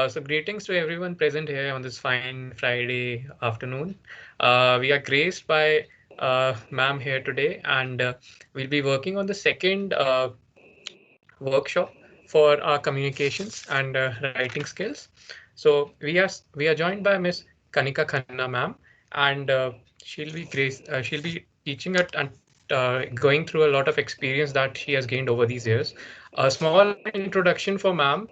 So greetings to everyone present here on this fine Friday afternoon. We are graced by ma'am here today, and we'll be working on the second workshop for our communications and writing skills. So we are joined by Miss Kanika Khanna ma'am, and she'll be teaching it and going through a lot of experience that she has gained over these years. A small introduction for ma'am.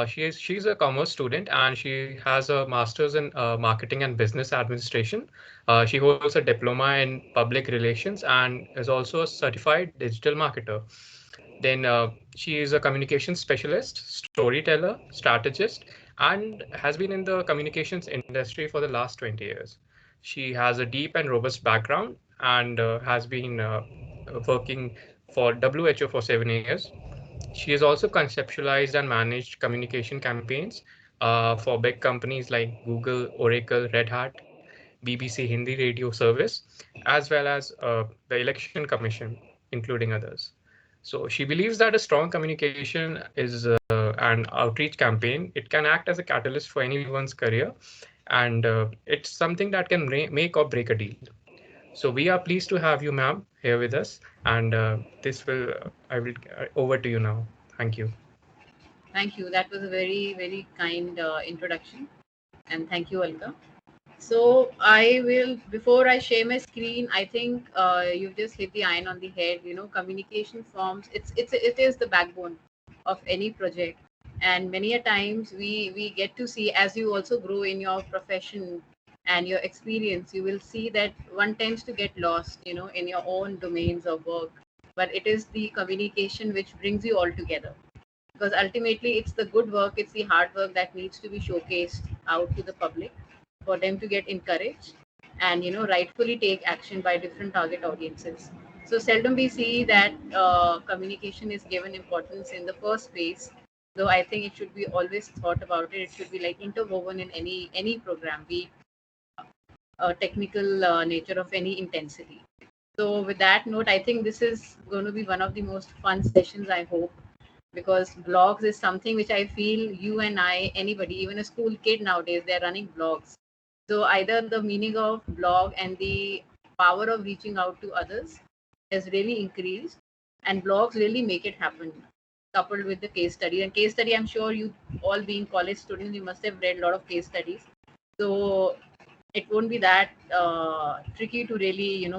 She's a commerce student and she has a master's in marketing and business administration. She holds a diploma in public relations and is also a certified digital marketer. Then she is a communications specialist, storyteller, strategist, and has been in the communications industry for the last 20 years. She has a deep and robust background and has been working for WHO for 7 years. She has also conceptualized and managed communication campaigns for big companies like Google, Oracle, Red Hat, BBC Hindi Radio Service, as well as the Election Commission, including others. So she believes that a strong communication is an outreach campaign. It can act as a catalyst for anyone's career, and it's something that can make or break a deal. So we are pleased to have you, ma'am, here with us, and I will over to you now. Thank you. Thank you. That was a very, very kind introduction. And thank you, Alka. So I will, before I share my screen, I think you've just hit the iron on the head. Communication forms, it is the backbone of any project. And many a times we get to see, as you also grow in your profession and your experience, you will see that one tends to get lost, in your own domains of work. But it is the communication which brings you all together, because ultimately it's the good work, it's the hard work that needs to be showcased out to the public for them to get encouraged and rightfully take action by different target audiences. So seldom we see that communication is given importance in the first phase, though I think it should be always thought about it. It should be like interwoven in any program, be technical nature of any intensity. So with that note, I think this is going to be one of the most fun sessions, I hope, because blogs is something which I feel you and I, anybody, even a school kid nowadays, they're running blogs. So either the meaning of blog and the power of reaching out to others has really increased, and blogs really make it happen, coupled with the case study. And case study, I'm sure you all being college students, you must have read a lot of case studies. So it won't be that tricky to really,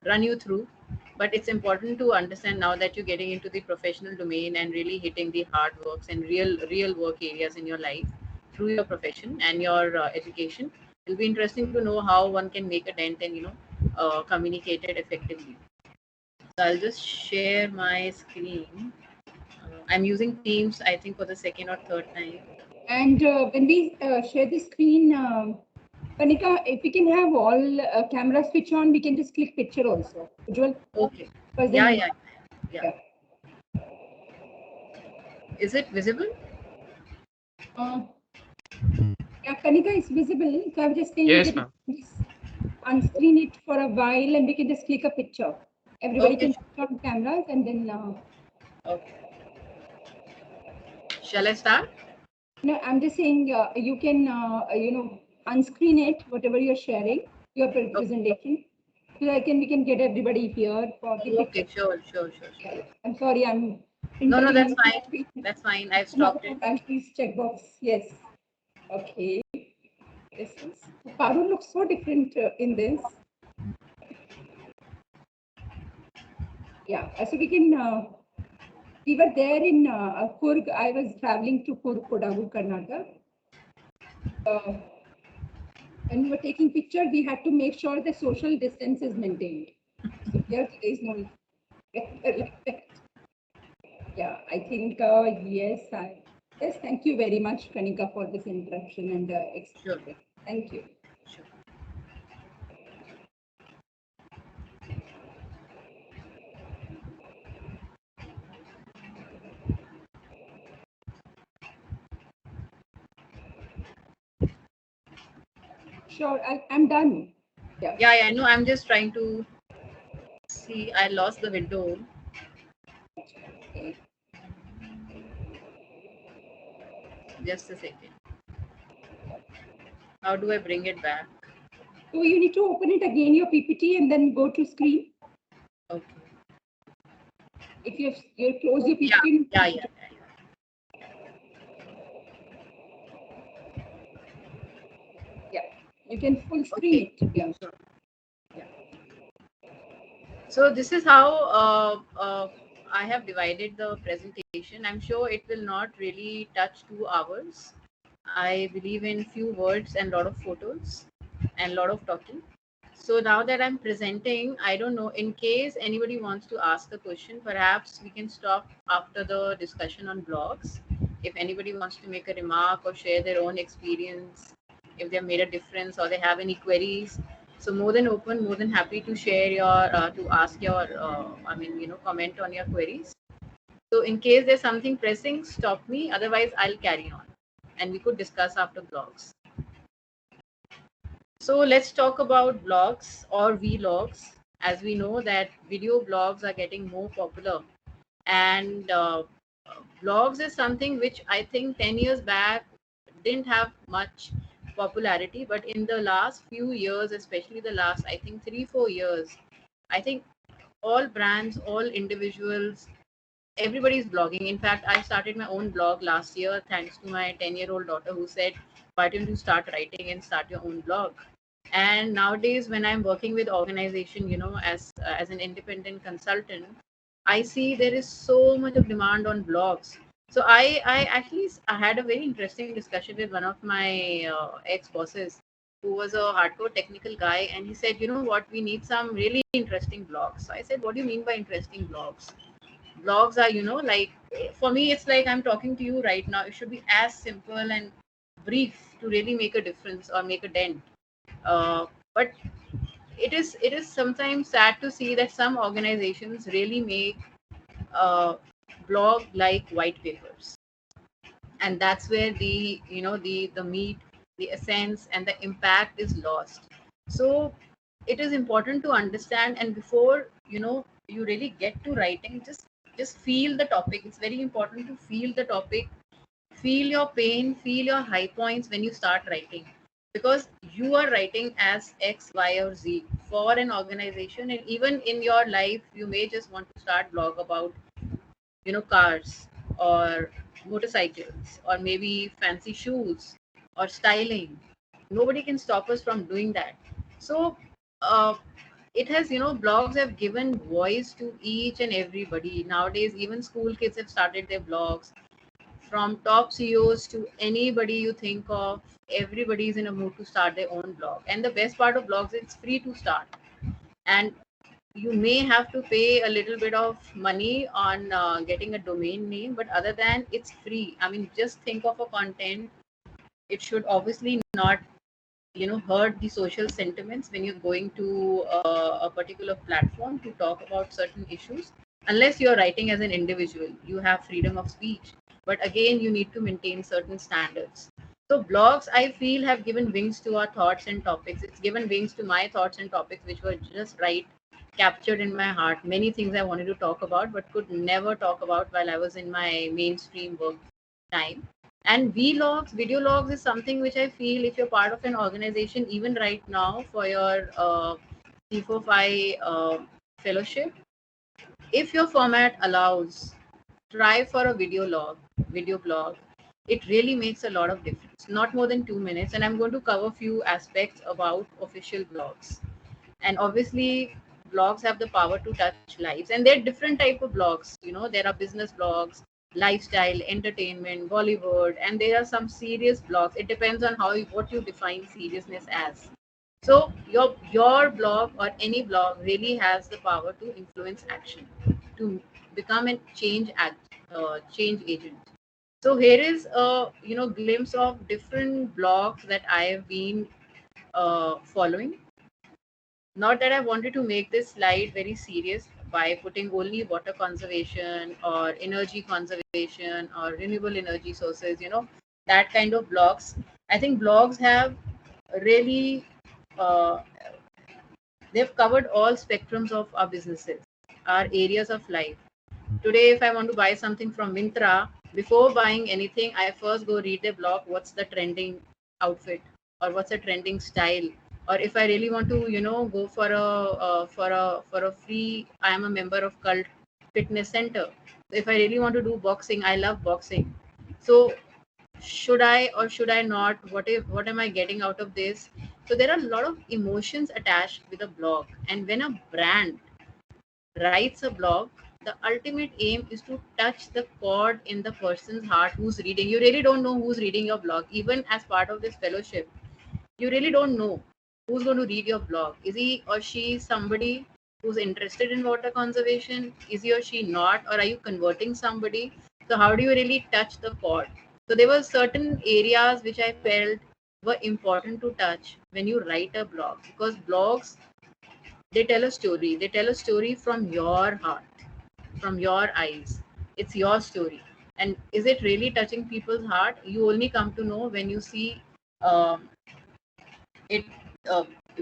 run you through. But it's important to understand now that you're getting into the professional domain and really hitting the hard works and real work areas in your life through your profession and your education. It'll be interesting to know how one can make a dent and communicate it effectively. So I'll just share my screen. I'm using Teams, I think, for the second or third time. And when we share the screen, Kanika, if we can have all camera switch on, we can just click picture also. Ujjwal? Okay. Yeah. Is it visible? Yeah, Kanika is visible. So I'm just saying Yes, that unscreen it for a while and we can just click a picture. Everybody can switch on cameras and then. Okay. Shall I start? No, I'm just saying you can, unscreen it, whatever you're sharing, your presentation. So we can get everybody here for the Okay, sure. Yeah. I'm sorry, No, that's fine. That's fine. I've stopped it. And please check box. Yes. Okay. This is Parul looks so different in this. Yeah. So we can. We were there in Kurg. I was traveling to Kurg, Kodagu, Karnataka. When we were taking picture, we had to make sure the social distance is maintained. So here there is no. Yeah, I think yes. Yes, thank you very much, Kanika, for this introduction and experience. Sure. Thank you. Sure. Sure, I'm done. Yeah, I know. I'm just trying to see. I lost the window. Okay. Just a second. How do I bring it back? So you need to open it again, your PPT, and then go to screen. Okay. If you close your PPT. Yeah. Yeah, you can full screen it. Yeah. So this is how I have divided the presentation. I'm sure it will not really touch 2 hours. I believe in few words and lot of photos and lot of talking. So now that I'm presenting, I don't know, in case anybody wants to ask a question, perhaps we can stop after the discussion on blogs. If anybody wants to make a remark or share their own experience, if they've made a difference or they have any queries, so more than open, more than happy to share your, to ask your, comment on your queries. So in case there's something pressing, stop me. Otherwise, I'll carry on, and we could discuss after blogs. So let's talk about blogs or vlogs. As we know that video blogs are getting more popular, and blogs is something which I think 10 years back didn't have much popularity, but in the last few years, especially the last, I think 3-4 years, I think all brands, all individuals, everybody's blogging. In fact, I started my own blog last year thanks to my 10-year-old daughter who said, why don't you start writing and start your own blog? And nowadays when I'm working with organization, as an independent consultant, I see there is so much of demand on blogs. So I actually I had a very interesting discussion with one of my ex bosses who was a hardcore technical guy, and he said, you know what, we need some really interesting blogs. So I said, what do you mean by interesting blogs? Blogs are, like, for me it's like I'm talking to you right now. It should be as simple and brief to really make a difference or make a dent. But it is sometimes sad to see that some organizations really make blog like white papers, and that's where the meat, the essence, and the impact is lost. So it is important to understand, and before you really get to writing, just feel the topic. It's very important to feel the topic, feel your pain, feel your high points when you start writing, because you are writing as X, Y, or Z for an organization. And even in your life, you may just want to start blog about cars or motorcycles or maybe fancy shoes or styling. Nobody can stop us from doing that. So uh, it has, blogs have given voice to each and everybody. Nowadays even school kids have started their blogs. From top CEOs to anybody you think of, everybody is in a mood to start their own blog. And the best part of blogs, it's free to start. And you may have to pay a little bit of money on getting a domain name, but other than it's free. I mean, just think of a content. It should obviously not hurt the social sentiments when you're going to a particular platform to talk about certain issues. Unless you're writing as an individual, you have freedom of speech, but again you need to maintain certain standards. So blogs, I feel, have given wings to our thoughts and topics. It's given wings to my thoughts and topics, which were just right captured in my heart. Many things I wanted to talk about but could never talk about while I was in my mainstream work time. And vlogs, video logs, is something which I feel, if you're part of an organization, even right now for your C45 fellowship, if your format allows, try for a video blog. It really makes a lot of difference. Not more than 2 minutes, and I'm going to cover few aspects about official blogs. And obviously blogs have the power to touch lives, and there are different type of blogs. There are business blogs, lifestyle, entertainment, Bollywood, and there are some serious blogs. It depends on what you define seriousness as. So your blog or any blog really has the power to influence action, to become a change agent. So here is a glimpse of different blogs that I have been following. Not that I wanted to make this slide very serious by putting only water conservation or energy conservation or renewable energy sources, that kind of blogs. I think blogs have really, uh, they've covered all spectrums of our businesses, our areas of life. Today, if I want to buy something from Mintra, before buying anything, I first go read the blog. What's the trending outfit, or what's a trending style? Or if I really want to, go for a free, I am a member of Cult Fitness Center. If I really want to do boxing, I love boxing. So should I or should I not? What am I getting out of this? So there are a lot of emotions attached with a blog, and when a brand writes a blog, the ultimate aim is to touch the chord in the person's heart who's reading. You really don't know who's reading your blog, even as part of this fellowship. You really don't know who's going to read your blog. Is he or she somebody who's interested in water conservation? Is he or she not? Or are you converting somebody? So, how do you really touch the chord? So, there were certain areas which I felt were important to touch when you write a blog, because blogs, they tell a story. They tell a story from your heart, from your eyes. It's your story. And is it really touching people's heart? You only come to know when you see um, it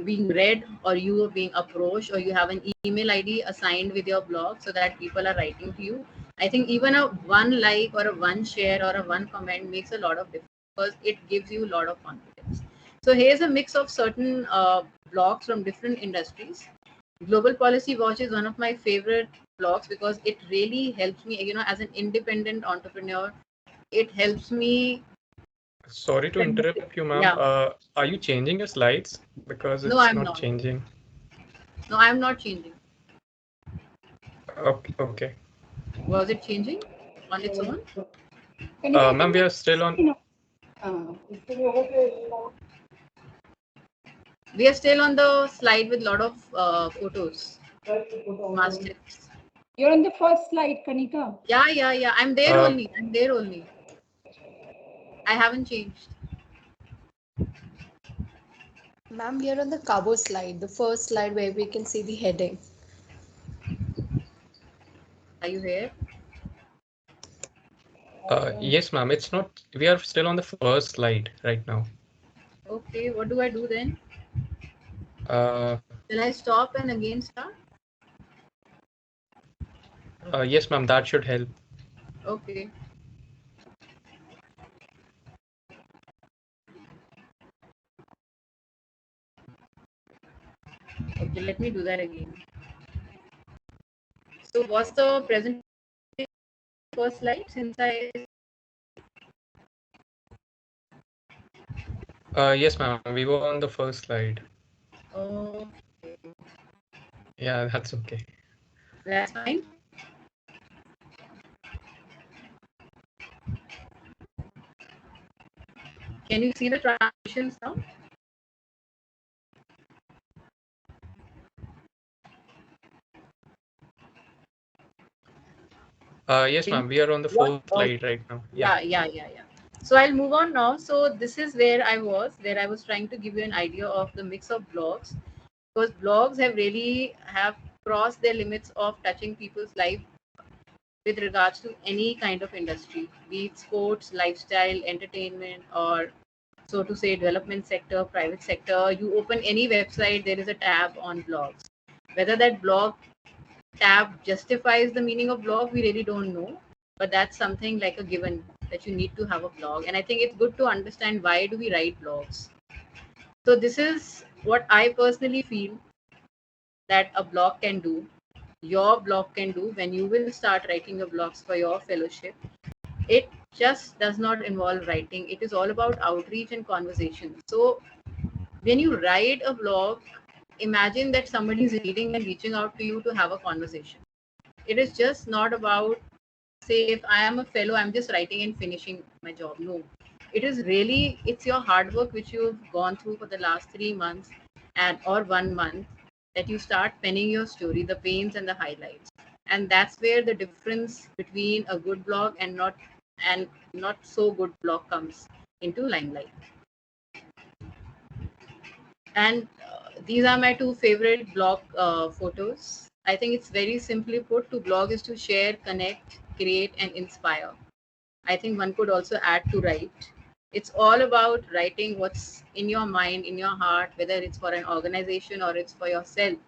being read, or you are being approached, or you have an email ID assigned with your blog so that people are writing to you. I think even a one like or a one share or a one comment makes a lot of difference, because it gives you a lot of confidence. So here's a mix of certain blogs from different industries. Global Policy Watch is one of my favorite blogs because it really helps me, as an independent entrepreneur. It helps me. Sorry to interrupt you, ma'am. Yeah. Are you changing your slides? Because No, it's I'm not not. changing. No, I'm not changing. Okay, okay. Was it changing on its own? Kanika, I Ma'am, think we are that, still on. you know, We are still on the slide with a lot of photos, mastiffs. you're on the first slide, Kanika. Yeah. I'm there Uh, only. I'm there only. I haven't changed. Ma'am, we are on the cover slide, the first slide where we can see the heading. Are you here? yes, ma'am. It's not. We are still on the first slide right now. Okay, what do I do then? Uh, Will I stop and again start? yes, ma'am. That should help. Okay. Okay, let me do that again. So what's the present first slide since I. Yes, ma'am. We were on the first slide. Oh, Yeah, that's okay. that's fine. Can you see the transitions now? Yes, ma'am. We are on the What? first slide right now. Yeah. Yeah. So I'll move on now. So this is where I was trying to give you an idea of the mix of blogs, because blogs have crossed their limits of touching people's life with regards to any kind of industry, be it sports, lifestyle, entertainment, or so to say development sector, private sector. You open any website, there is a tab on blogs. Whether that blog tab justifies the meaning of blog, we really don't know. But that's something like a given, that you need to have a blog. And I think it's good to understand why do we write blogs. So this is what I personally feel that a blog can do. Your blog can do when you will start writing your blogs for your fellowship. It just does not involve writing. It is all about outreach and conversation. So when you write a blog, imagine that somebody is reading and reaching out to you to have a conversation. It is just not about, say, if I am a fellow, I'm just writing and finishing my job. No, it is really, it's your hard work which you've gone through for the last 3 months and or 1 month, that you start penning your story, the pains and the highlights. And that's where the difference between a good blog and not so good blog comes into limelight. And these are my two favorite blog photos. I think it's very simply put, to blog is to share, connect, create, and inspire. I think one could also add to write. It's all about writing what's in your mind, in your heart, whether it's for an organization or it's for yourself,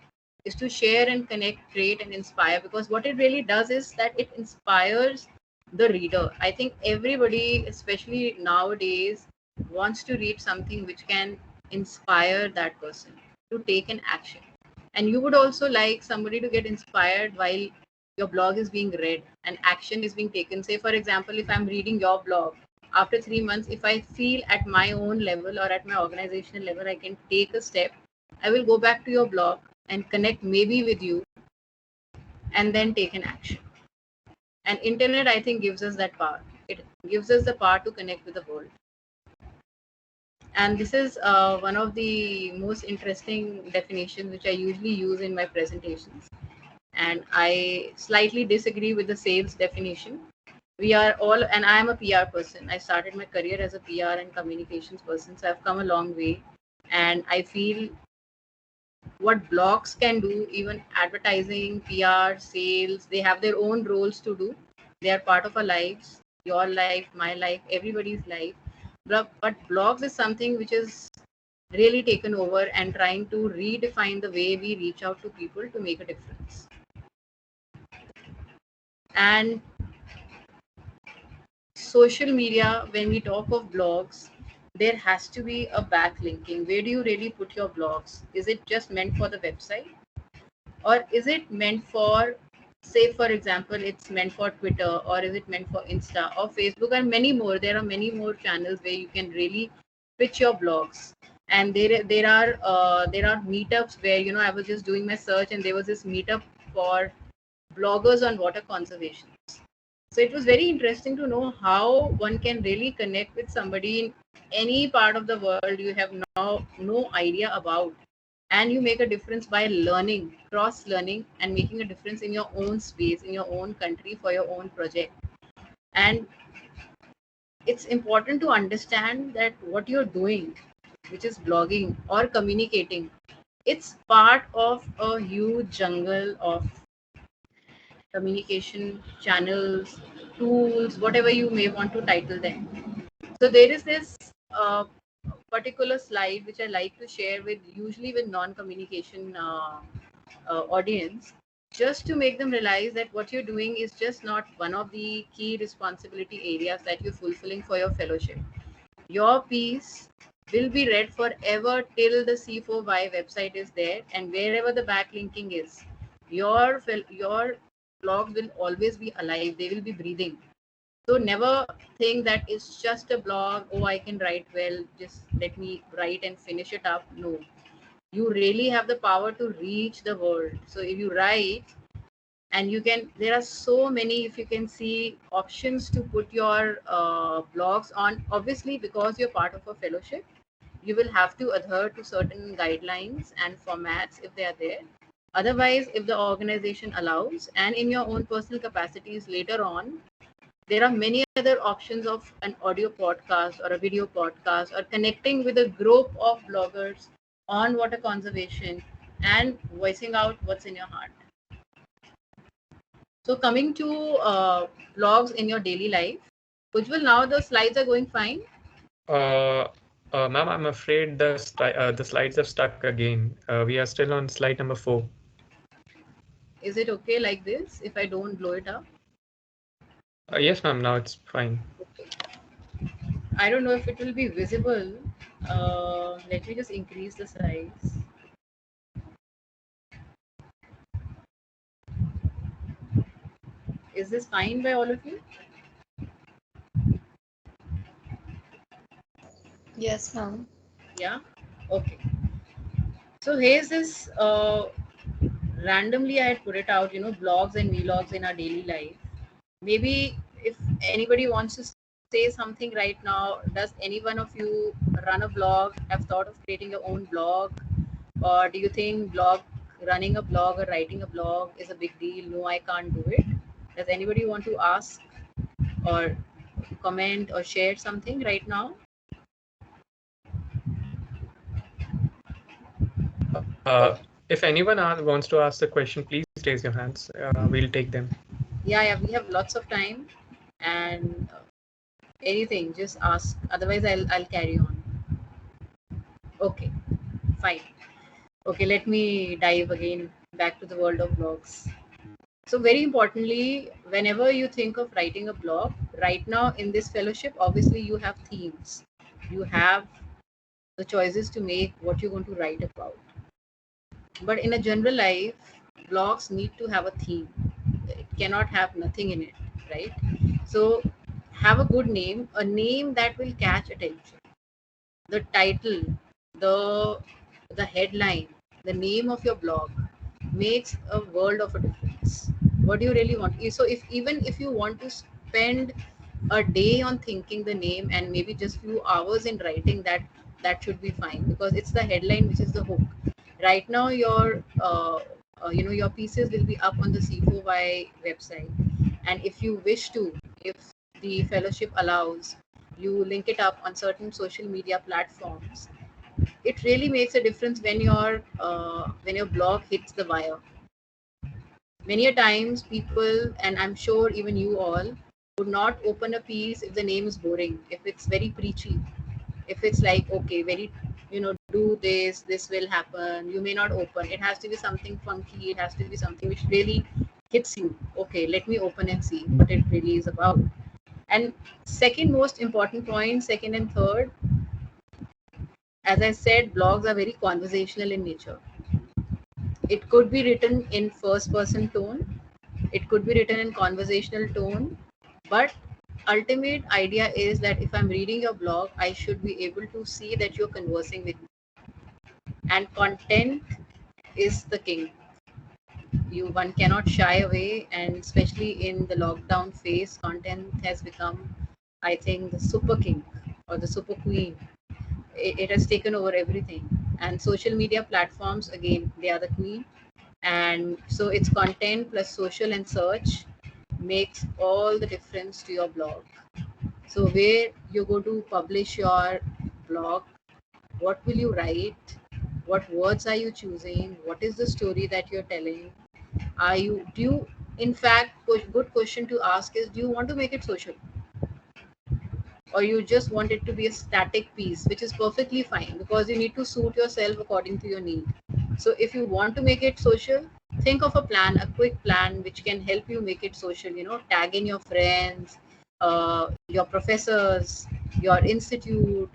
is to share and connect, create, and inspire. Because what it really does is that it inspires the reader. I think everybody, especially nowadays, wants to read something which can inspire that person to take an action. And you would also like somebody to get inspired while your blog is being read and action is being taken. Say, for example, if I'm reading your blog, after 3 months, if I feel at my own level or at my organizational level, I can take a step, I will go back to your blog and connect maybe with you and then take an action. And internet, I think, gives us that power. It gives us the power to connect with the world. And this is one of the most interesting definitions which I usually use in my presentations. And I slightly disagree with the sales definition. We are all, and I am a PR person. I started my career as a PR and communications person, so I've come a long way. And I feel what blogs can do, even advertising, PR, sales, they have their own roles to do. They are part of our lives, your life, my life, everybody's life. But blogs is something which is really taken over and trying to redefine the way we reach out to people to make a difference. And social media, when we talk of blogs, there has to be a backlinking. Where do you really put your blogs? Is it just meant for the website? Or is it meant for, say, for example, it's meant for Twitter, or is it meant for Insta or Facebook, and many more? There are many more channels where you can really pitch your blogs. And there are meetups where, I was just doing my search and there was this meetup for bloggers on water conservation. So it was very interesting to know how one can really connect with somebody in any part of the world you have now no idea about, and you make a difference by learning, cross learning, and making a difference in your own space, in your own country, for your own project. And it's important to understand that what you're doing, which is blogging or communicating, it's part of a huge jungle of communication channels, tools, whatever you may want to title them. So there is this particular slide which I like to share with, usually with non-communication audience, just to make them realize that what you're doing is just not one of the key responsibility areas that you're fulfilling for your fellowship. Your piece will be read forever till the C4Y website is there, and wherever the backlinking is, your blogs will always be alive. They will be breathing. So never think that it's just a blog. Oh, I can write well. Just let me write and finish it up. No, you really have the power to reach the world. So if you write, and you can, there are so many, if you can see, options to put your blogs on. Obviously, because you're part of a fellowship, you will have to adhere to certain guidelines and formats if they are there. Otherwise, if the organization allows, and in your own personal capacities later on, there are many other options of an audio podcast or a video podcast, or connecting with a group of bloggers on water conservation and voicing out what's in your heart. So coming to blogs in your daily life, Ujjwal, now the slides are going fine. Uh, Ma'am, I'm afraid the slides have stuck again. We are still on slide number 4. Is it okay like this if I don't blow it up? Yes, ma'am, now it's fine. Okay. I don't know if it will be visible. Let me just increase the size. Is this fine by all of you? Yes, ma'am. Yeah. Okay. So here's this. Randomly, I had put it out. Blogs and vlogs in our daily life. Maybe if anybody wants to say something right now, does any one of you run a blog? Have thought of creating your own blog, or do you think running a blog or writing a blog is a big deal? No, I can't do it. Does anybody want to ask or comment or share something right now? If anyone wants to ask the question, please raise your hands. We'll take them. Yeah, we have lots of time, and anything, just ask. Otherwise, I'll carry on. Okay, fine. Okay, let me dive again back to the world of blogs. So very importantly, whenever you think of writing a blog, right now in this fellowship, obviously you have themes. You have the choices to make what you're going to write about. But in a general life, blogs need to have a theme. It cannot have nothing in it, right? So have a good name, a name that will catch attention. The title, the the headline, the name of your blog makes a world of a difference. What do you really want? So if even if you want to spend a day on thinking the name and maybe just few hours in writing that, that should be fine, because it's the headline which is the hook. Right now your your pieces will be up on the C4Y website, and if you wish to, if the fellowship allows, you link it up on certain social media platforms. It really makes a difference when your blog hits the wire. Many a times people, and I'm sure even you all, would not open a piece if the name is boring, if it's very preachy, if it's like, okay, very, do this, this will happen, you may not open. It has to be something funky, it has to be something which really hits you. Okay, let me open and see what it really is about. And second most important point, second and third, as I said, blogs are very conversational in nature. It could be written in first person tone, it could be written in conversational tone, but ultimate idea is that if I'm reading your blog, I should be able to see that you're conversing with me. And content is the king. You One cannot shy away, and especially in the lockdown phase, content has become, I think, the super king or the super queen. It has taken over everything, and social media platforms, again, they are the queen. And so it's content plus social and search makes all the difference to your blog. So where you go to publish your blog, what will you write, what words are you choosing, what is the story that you're telling, are you do you in fact, good question to ask is, do you want to make it social, or you just want it to be a static piece, which is perfectly fine, because you need to suit yourself according to your need. So if you want to make it social, think of a plan, a quick plan which can help you make it social. Tag in your friends, your professors, your institute.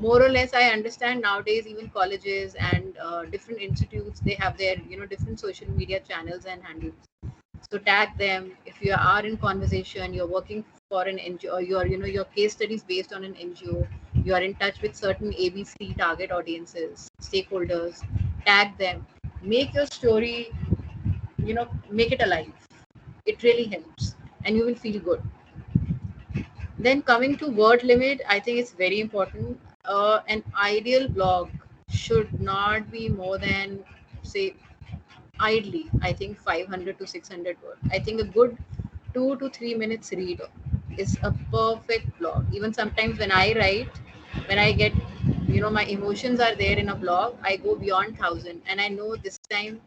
More or less, I understand nowadays even colleges and different institutes, they have their different social media channels and handles. So tag them. If you are in conversation, you're working for an NGO, or your case studies based on an NGO, you are in touch with certain ABC target audiences, stakeholders, tag them. Make your story, make it alive. It really helps, and you will feel good. Then coming to word limit, I think it's very important. An ideal blog should not be more than, say, idly, I think 500 to 600 words. I think a good 2 to 3 minutes read is a perfect blog. Even sometimes when I write, when I get, my emotions are there in a blog, I go beyond 1,000, and I know this time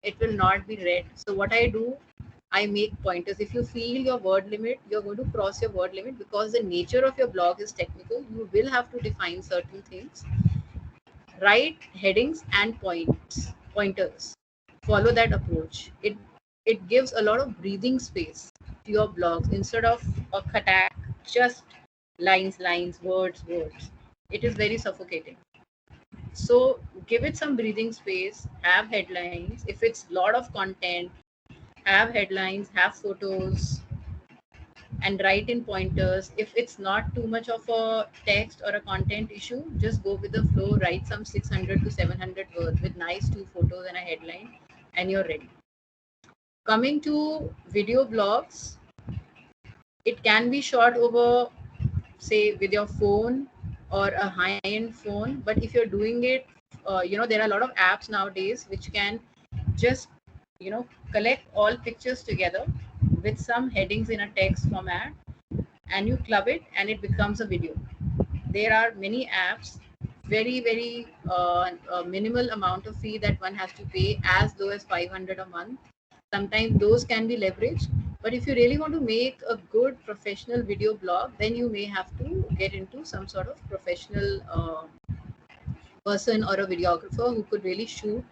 it will not be read. So what I do, I make pointers. If you feel your word limit, you're going to cross your word limit, because the nature of your blog is technical. You will have to define certain things. Write headings and pointers. Follow that approach. It gives a lot of breathing space to your blogs, instead of a attack, just lines, words. It is very suffocating. So give it some breathing space. Have headlines. If it's a lot of content, have headlines, have photos, and write in pointers. If it's not too much of a text or a content issue, just go with the flow, write some 600 to 700 words with nice two photos and a headline, and you're ready. Coming to video blogs, it can be shot over, say, with your phone or a high-end phone. But if you're doing it, there are a lot of apps nowadays which can just, collect all pictures together with some headings in a text format, and you club it and it becomes a video. There are many apps, very minimal amount of fee that one has to pay, as low as 500 a month. Sometimes those can be leveraged, but if you really want to make a good professional video blog, then you may have to get into some sort of professional person or a videographer who could really shoot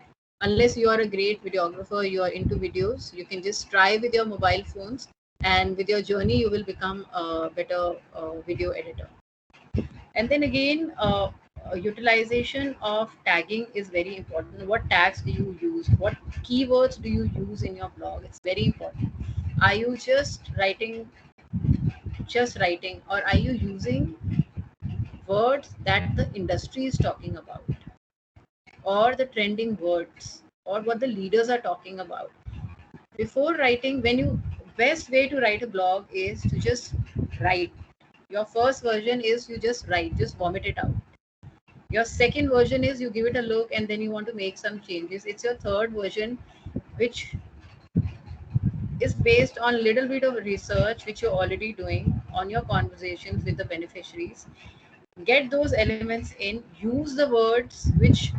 Unless you are a great videographer, you are into videos, you can just try with your mobile phones, and with your journey, you will become a better video editor. And then again, utilization of tagging is very important. What tags do you use? What keywords do you use in your blog? It's very important. Are you just writing, or are you using words that the industry is talking about, or the trending words, or what the leaders are talking about? Before writing, best way to write a blog is to just write. Your first version is you just write, just vomit it out. Your second version is you give it a look and then you want to make some changes. It's your third version, which is based on little bit of research which you're already doing on your conversations with the beneficiaries. Get those elements in, use the words which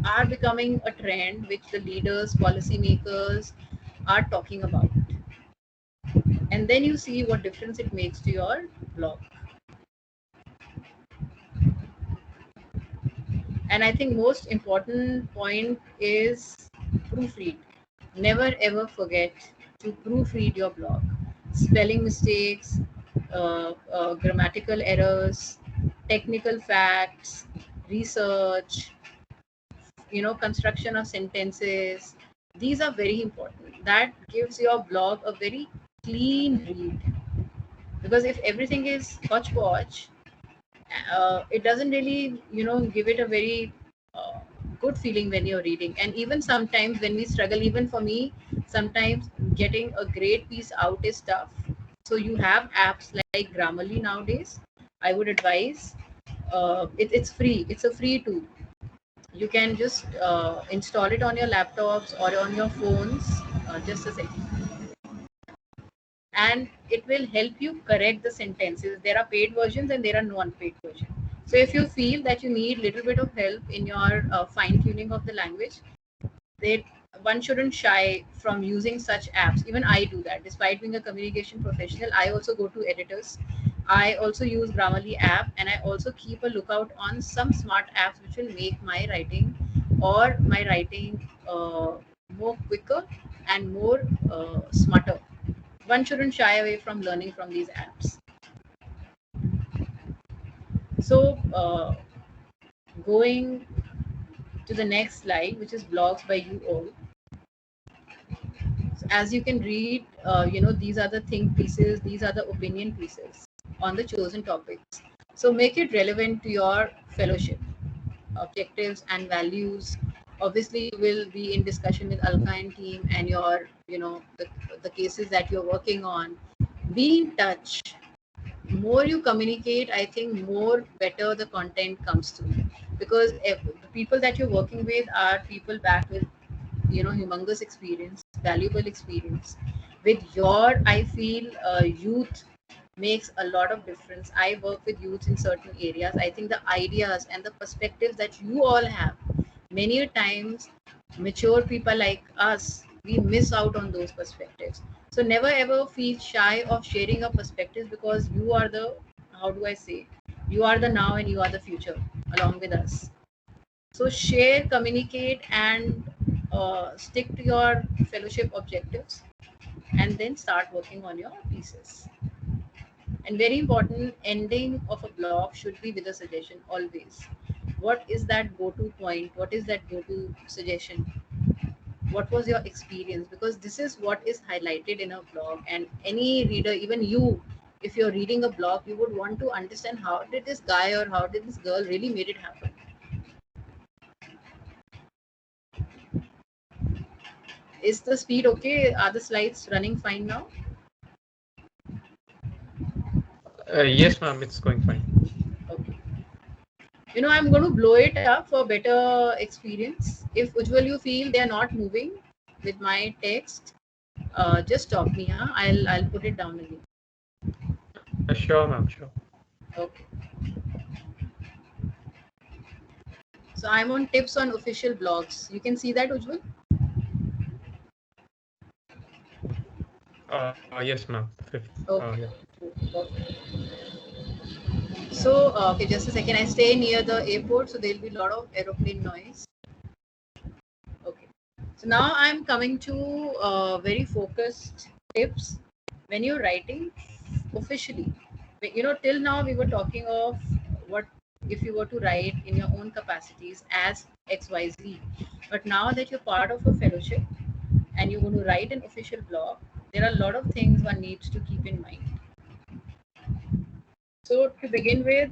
are becoming a trend, which the leaders, policymakers are talking about, and then you see what difference it makes to your blog. And I think most important point is proofread. Never ever forget to proofread your blog. Spelling mistakes, grammatical errors, technical facts, research, construction of sentences. These are very important. That gives your blog a very clean read. Because if everything is hodgepodge, it doesn't really give it a very good feeling when you're reading. And even sometimes when we struggle, even for me, sometimes getting a great piece out is tough. So you have apps like Grammarly nowadays. I would advise, it's free, it's a free tool. You can just install it on your laptops or on your phones. Just a second. And it will help you correct the sentences. There are paid versions and there are non-paid versions. So if you feel that you need little bit of help in your fine tuning of the language, they one shouldn't shy from using such apps. Even I do that. Despite being a communication professional, I also go to editors. I also use Grammarly app, and I also keep a lookout on some smart apps which will make my writing more quicker and more smarter. One shouldn't shy away from learning from these apps. So, going to the next slide, which is blogs by you all. So as you can read, these are the think pieces, these are the opinion pieces on the chosen topics. So make it relevant to your fellowship objectives and values. Obviously, you will be in discussion with Alka and team and your, the cases that you're working on. Be in touch. More you communicate, I think more better the content comes through, because the people that you're working with are people back with humongous experience, valuable experience. With your, I feel, youth makes a lot of difference. I work with youth in certain areas. I think the ideas and the perspectives that you all have, many a times mature people like us, we miss out on those perspectives. So never ever feel shy of sharing your perspectives, because you are the, how do I say, you are the now and you are the future along with us. So share, communicate, and stick to your fellowship objectives, and then start working on your pieces. And very important, ending of a blog should be with a suggestion always. What is that go-to point? What is that go-to suggestion? What was your experience? Because this is what is highlighted in a blog, and any reader, even you, if you're reading a blog, you would want to understand how did this guy or how did this girl really made it happen. Is the speed okay? Are the slides running fine now? Yes, ma'am, it's going fine. Okay. I'm going to blow it up for better experience. If Ujjwal you feel they are not moving with my text, just stop me. Huh? I'll put it down again. Sure, ma'am, sure. Okay. So I'm on tips on official blogs. You can see that, Ujjwal? Yes, ma'am. Okay. Yeah. Okay. So, okay, just a second. I stay near the airport, so there'll be a lot of aeroplane noise. So now I'm coming to very focused tips when you're writing officially. Till now we were talking of what if you were to write in your own capacities as XYZ. But now that you're part of a fellowship and you're going to write an official blog, there are a lot of things one needs to keep in mind. So to begin with,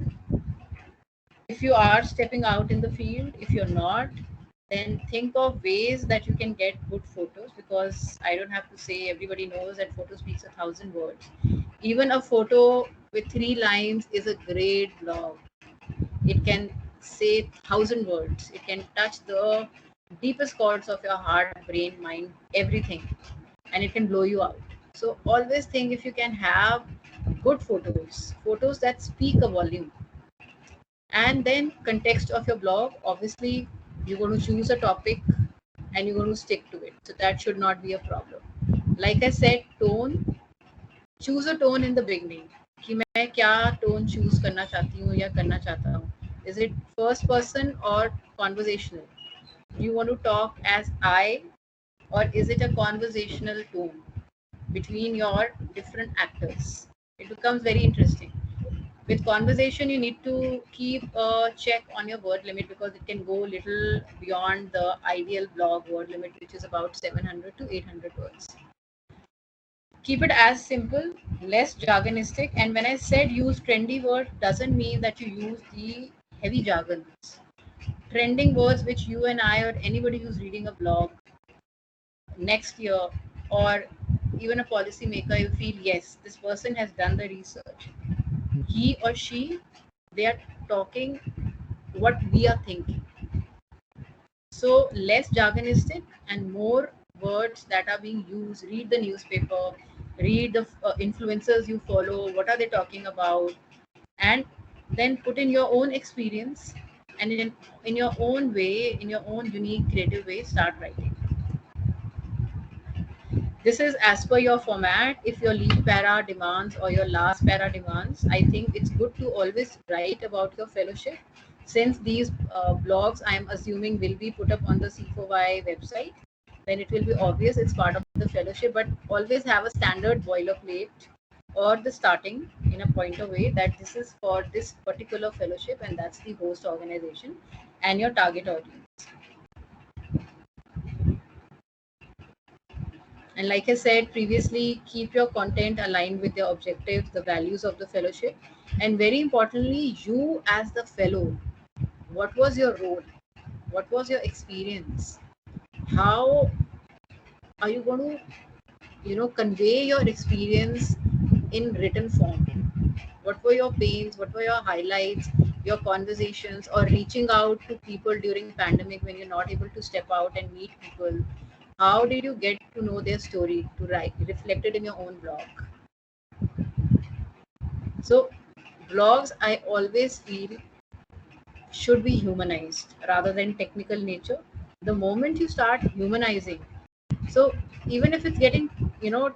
if you are stepping out in the field, if you're not, then think of ways that you can get good photos, because I don't have to say, everybody knows that photo speaks 1,000 words. Even a photo with 3 lines is a great blog. It can say 1,000 words. It can touch the deepest chords of your heart, brain, mind, everything, and it can blow you out. So always think, if you can have good photos that speak a volume. And then context of your blog, obviously you're going to choose a topic and you're going to stick to it, so that should not be a problem. Like I said, tone, choose a tone in the beginning कि मैं क्या tone choose करना चाहती हूँ या करना चाहता हूँ. Is it first person or conversational? Do you want to talk as I, or is it a conversational tone between your different actors? It becomes very interesting. With conversation, you need to keep a check on your word limit, because it can go little beyond the ideal blog word limit, which is about 700 to 800 words. Keep it as simple, less jargonistic. And when I said use trendy words, doesn't mean that you use the heavy jargons. Trending words which you and I or anybody who's reading a blog next year, or even a policymaker, you feel yes, this person has done the research. He or she, they are talking what we are thinking. So less jargonistic and more words that are being used. Read the newspaper, read the influencers you follow, what are they talking about, and then put in your own experience, and in your own way, in your own unique creative way, start writing. This is as per your format. If your lead para demands or your last para demands, I think it's good to always write about your fellowship. Since these blogs, I am assuming, will be put up on the C4Y website, then it will be obvious it's part of the fellowship. But always have a standard boilerplate or the starting in a pointer way that this is for this particular fellowship, and that's the host organization and your target audience. And like I said previously, keep your content aligned with your objectives, the values of the fellowship. And very importantly, you as the fellow, what was your role? What was your experience? How are you going to, convey your experience in written form? What were your pains? What were your highlights? Your conversations, or reaching out to people during pandemic when you're not able to step out and meet people? How did you get to know their story to write, reflected in your own blog? So, blogs, I always feel, should be humanized rather than technical nature. The moment you start humanizing, so even if it's getting,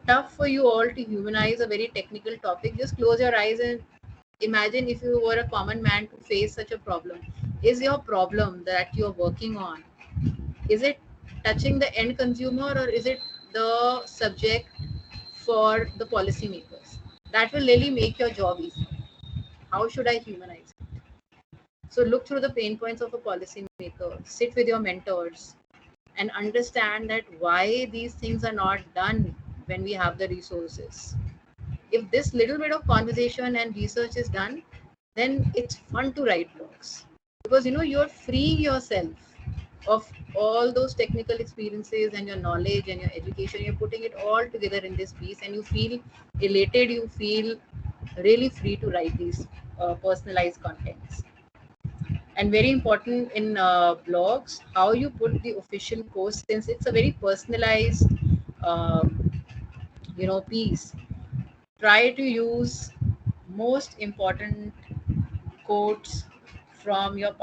tough for you all to humanize a very technical topic, just close your eyes and imagine if you were a common man to face such a problem. Is your problem that you're working on, is it touching the end consumer, or is it the subject for the policymakers? That will really make your job easy. How should I humanize it? So look through the pain points of a policymaker, sit with your mentors, and understand that why these things are not done when we have the resources. If this little bit of conversation and research is done, then it's fun to write blogs, because you're freeing yourself of all those technical experiences and your knowledge and your education. You're putting it all together in this piece, and you feel elated. You feel really free to write these personalized contents. And very important in blogs, how you put the official post, since it's a very personalized um, piece. Try to use most important quotes from your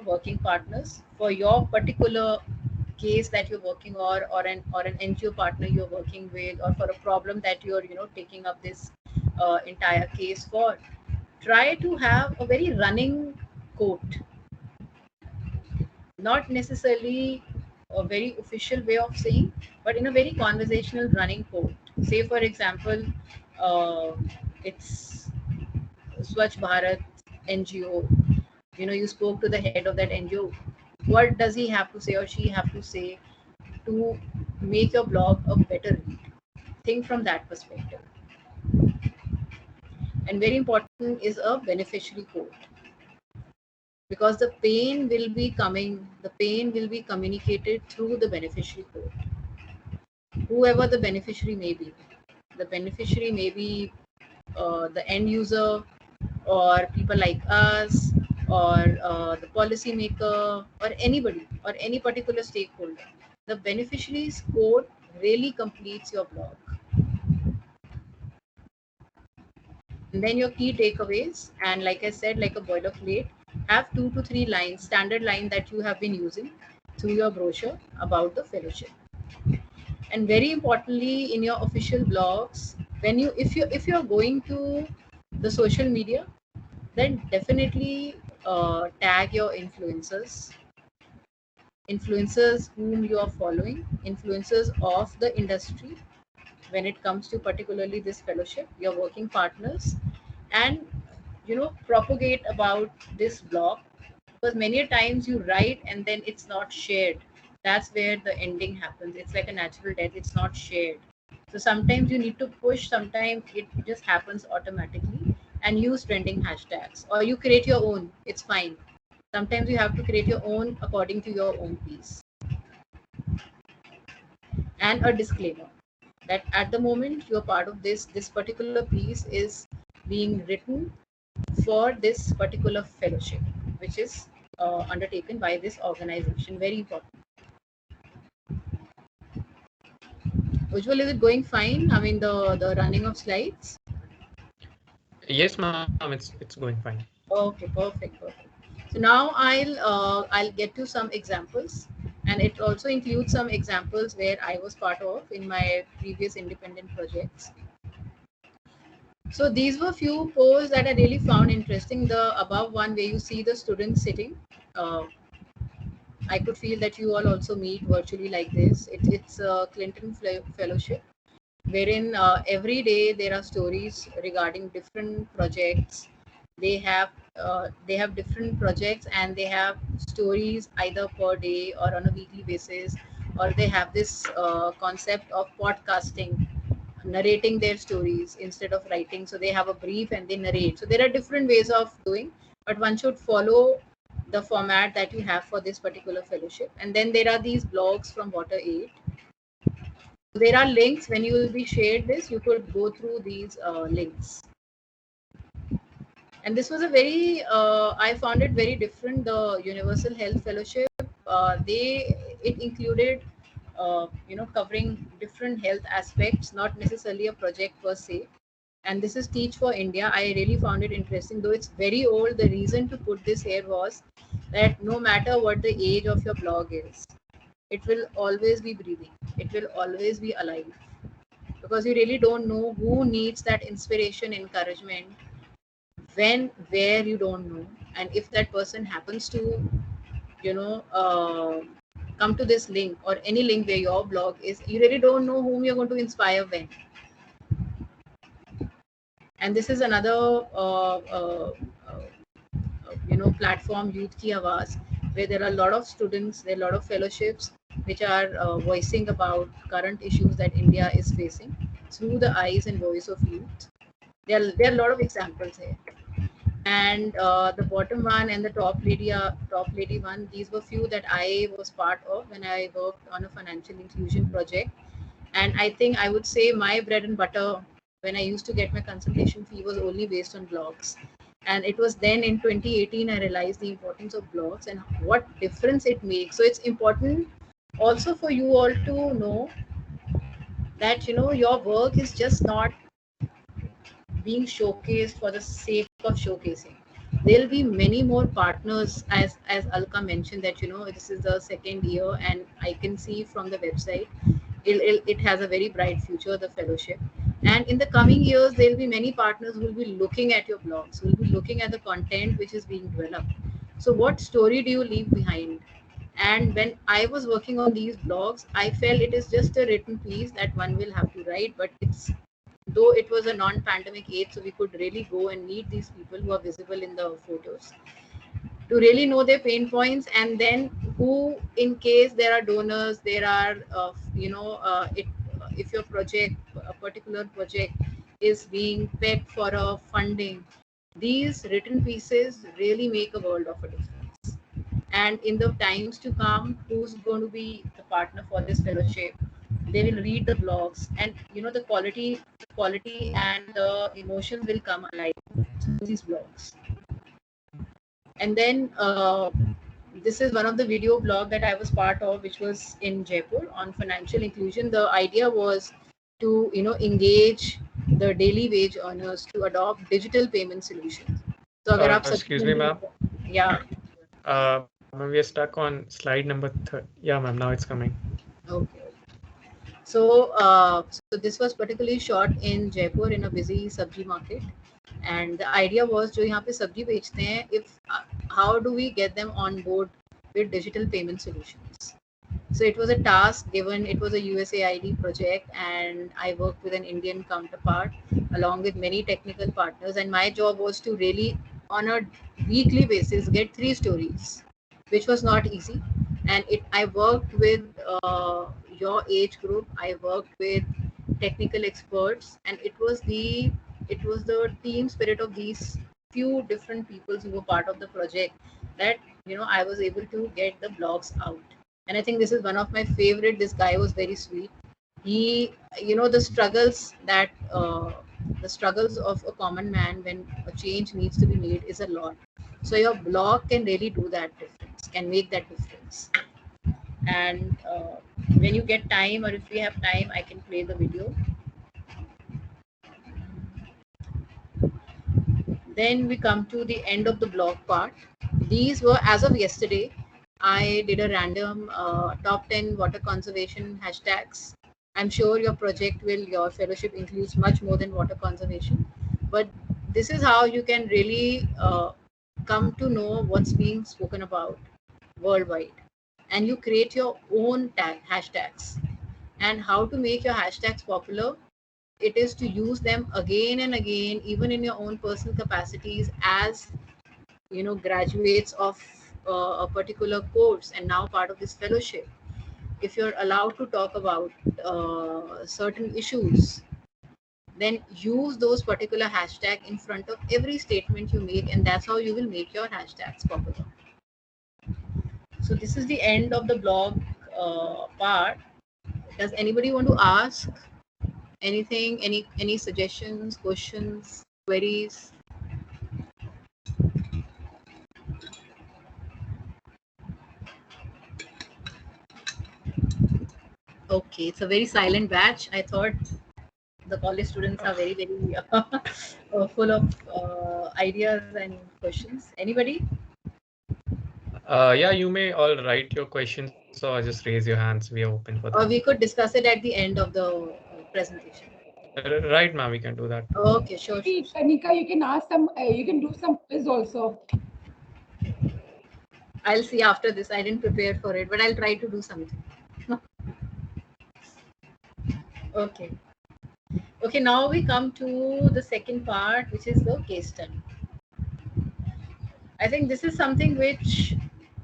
working partners, for your particular case that you're working, or an NGO partner you're working with, or for a problem that you're taking up this entire case for. Try to have a very running quote, not necessarily a very official way of saying, but in a very conversational running quote. Say, for example, uh, it's Swachh Bharat NGO. You spoke to the head of that NGO. What does he have to say or she have to say to make your blog a better read? Think from that perspective. And very important is a beneficiary quote, because the pain will be communicated through the beneficiary quote, whoever the beneficiary may be. The beneficiary may be the end user, or people like us, or the policymaker, or anybody, or any particular stakeholder. The beneficiary's quote really completes your blog. And then your key takeaways, and like I said, like a boilerplate, have 2 to 3 lines, standard line that you have been using through your brochure about the fellowship. And very importantly, in your official blogs, when you if you're going to the social media, then definitely tag your influencers whom you are following, influencers of the industry when it comes to particularly this fellowship, your working partners, and propagate about this blog, because many a times you write and then it's not shared. That's where the ending happens. It's like a natural death, it's not shared. So sometimes you need to push, sometimes it just happens automatically. And use trending hashtags, or you create your own, it's fine. Sometimes you have to create your own according to your own piece. And a disclaimer that at the moment you're part of this particular piece is being written for this particular fellowship, which is undertaken by this organization. Very important. Ujjwal, is it going fine? I mean, the running of slides. Yes, ma'am, it's going fine. Okay, perfect. So now I'll get to some examples, and it also includes some examples where I was part of in my previous independent projects. So these were few posts that I really found interesting. The above one where you see the students sitting, uh, I could feel that you all also meet virtually like this. It's a Clinton Fellowship, wherein every day there are stories regarding different projects. They have different projects, and they have stories either per day or on a weekly basis, or they have this concept of podcasting, narrating their stories instead of writing. So they have a brief and they narrate. So there are different ways of doing, but one should follow the format that you have for this particular fellowship. And then there are these blogs from Water 8. There are links. When you will be shared this, you could go through these links. And this was a very I found it very different. The Universal Health Fellowship, it included covering different health aspects, not necessarily a project per se. And this is Teach for India. I really found it interesting, though it's very old. The reason to put this here was that no matter what the age of your blog is, it will always be breathing, it will always be alive, because you really don't know who needs that inspiration, encouragement, when, where, you don't know. And if that person happens to you know uh, come to this link or any link where your blog is, you really don't know whom you're going to inspire when. And this is another platform, Youth Ki Awaaz, where there are a lot of students, there are a lot of fellowships which are voicing about current issues that India is facing through the eyes and voice of youth. There are a lot of examples here. And the bottom one and the top lady one, these were few that I was part of when I worked on a financial inclusion project. And I think I would say my bread and butter when I used to get my consultation fee was only based on blogs. And it was then in 2018 I realized the importance of blogs and what difference it makes. So it's important also for you all to know that your work is just not being showcased for the sake of showcasing. There'll be many more partners, as Alka mentioned, that this is the second year, and I can see from the website it has a very bright future, the fellowship. And in the coming years, there'll be many partners who will be looking at your blogs, who will be looking at the content which is being developed. So what story do you leave behind? And when I was working on these blogs, I felt it is just a written piece that one will have to write, but it's, though it was a non-pandemic age, so we could really go and meet these people who are visible in the photos to really know their pain points, and then who, in case there are donors, there are if your project, a particular project is being pegged for a funding, these written pieces really make a world of a difference. And in the times to come, who's going to be the partner for this fellowship, they will read the blogs, and the quality and the emotions will come alive through these blogs. And then this is one of the video blog that I was part of, which was in Jaipur on financial inclusion. The idea was to engage the daily wage earners to adopt digital payment solutions. So अगर आप Excuse me, ma'am. yeah. Ma'am, we are stuck on slide number yeah, ma'am, now it's coming. Okay. So so this was particularly shot in Jaipur in a busy sabji market, and the idea was जो यहाँ पे सब्जी बेचते हैं, if how do we get them on board with digital payment solutions. So it was a task given. It was a USAID project, and I worked with an Indian counterpart along with many technical partners. And my job was to really, on a weekly basis, get 3 stories, which was not easy. And I worked with your age group. I worked with technical experts, and it was the team spirit of these few different people who were part of the project that I was able to get the blogs out. And I think this is one of my favorite. This guy was very sweet. He, the struggles that the struggles of a common man when a change needs to be made is a lot. So your blog can really do that difference, can make that difference. And when you get time, or if we have time, I can play the video. Then we come to the end of the blog part. These were, as of yesterday, I did a random top 10 water conservation hashtags. I'm sure your fellowship includes much more than water conservation. But this is how you can really come to know what's being spoken about worldwide. And you create your own hashtags. And how to make your hashtags popular, it is to use them again and again, even in your own personal capacities as graduates of a particular course and now part of this fellowship. If you're allowed to talk about certain issues, then use those particular hashtag in front of every statement you make, and that's how you will make your hashtags popular. So this is the end of the blog part. Does anybody want to ask anything, any suggestions, questions, queries? Okay, it's a very silent batch. I thought the college students are very, very full of ideas and questions. Anybody? Yeah, you may all write your questions or just raise your hands. We are open for that. Or we could discuss it at the end of the presentation. Right, ma'am, we can do that. Okay, sure. Kanika, you can ask some. You can do some quiz also. I'll see after this. I didn't prepare for it, but I'll try to do something. Okay. Okay, now we come to the second part, which is the case study. I think this is something which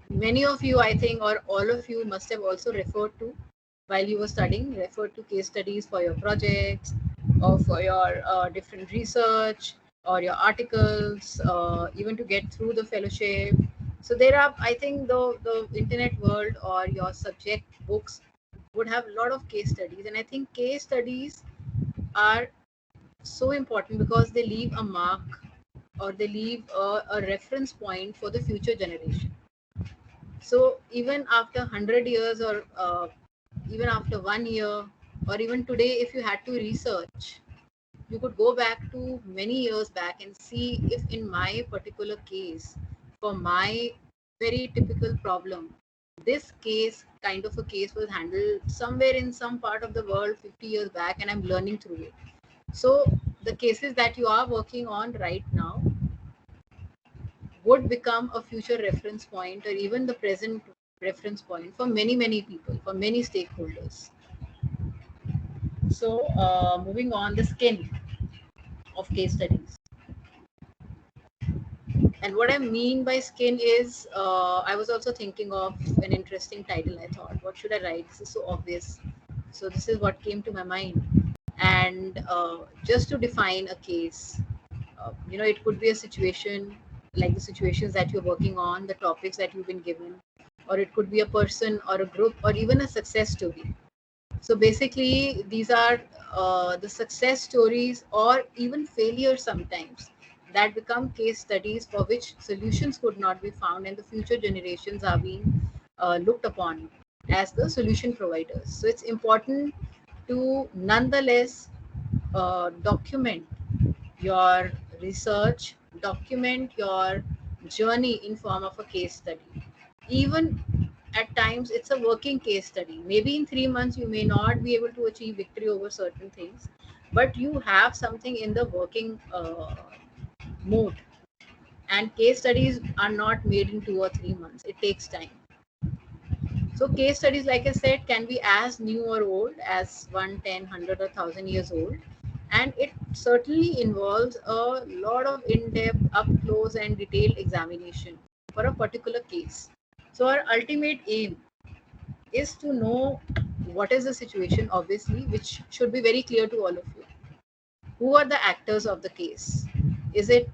many of you, I think, or all of you must have also referred to while you were studying, referred to case studies for your projects or for your different research or your articles, even to get through the fellowship. So there are, I think, the internet world or your subject books would have a lot of case studies. And I think case studies are so important because they leave a mark, or they leave a reference point for the future generation. So even after 100 years, or even after 1 year, or even today, if you had to research, you could go back to many years back and see if in my particular case, for my very typical problem, this case, kind of a case, was handled somewhere in some part of the world 50 years back, and I'm learning through it. So the cases that you are working on right now would become a future reference point, or even the present reference point for many people, for many stakeholders. So moving on, the skin of case studies. And what I mean by skin is, I was also thinking of an interesting title. I thought, what should I write? This is so obvious. So this is what came to my mind. And just to define a case, it could be a situation like the situations that you're working on, the topics that you've been given, or it could be a person or a group or even a success story. So basically, these are the success stories or even failures sometimes that become case studies for which solutions could not be found, and the future generations are being looked upon as the solution providers. So it's important to nonetheless document your research, document your journey in form of a case study. Even at times it's a working case study. Maybe in 3 months you may not be able to achieve victory over certain things, but you have something in the working mode. And case studies are not made in 2 or 3 months. It takes time. So case studies, like I said, can be as new or old as 1, 10, 100 or 1,000 years old. And it certainly involves a lot of in-depth, up-close and detailed examination for a particular case. So our ultimate aim is to know what is the situation, obviously, which should be very clear to all of you. Who are the actors of the case? Is it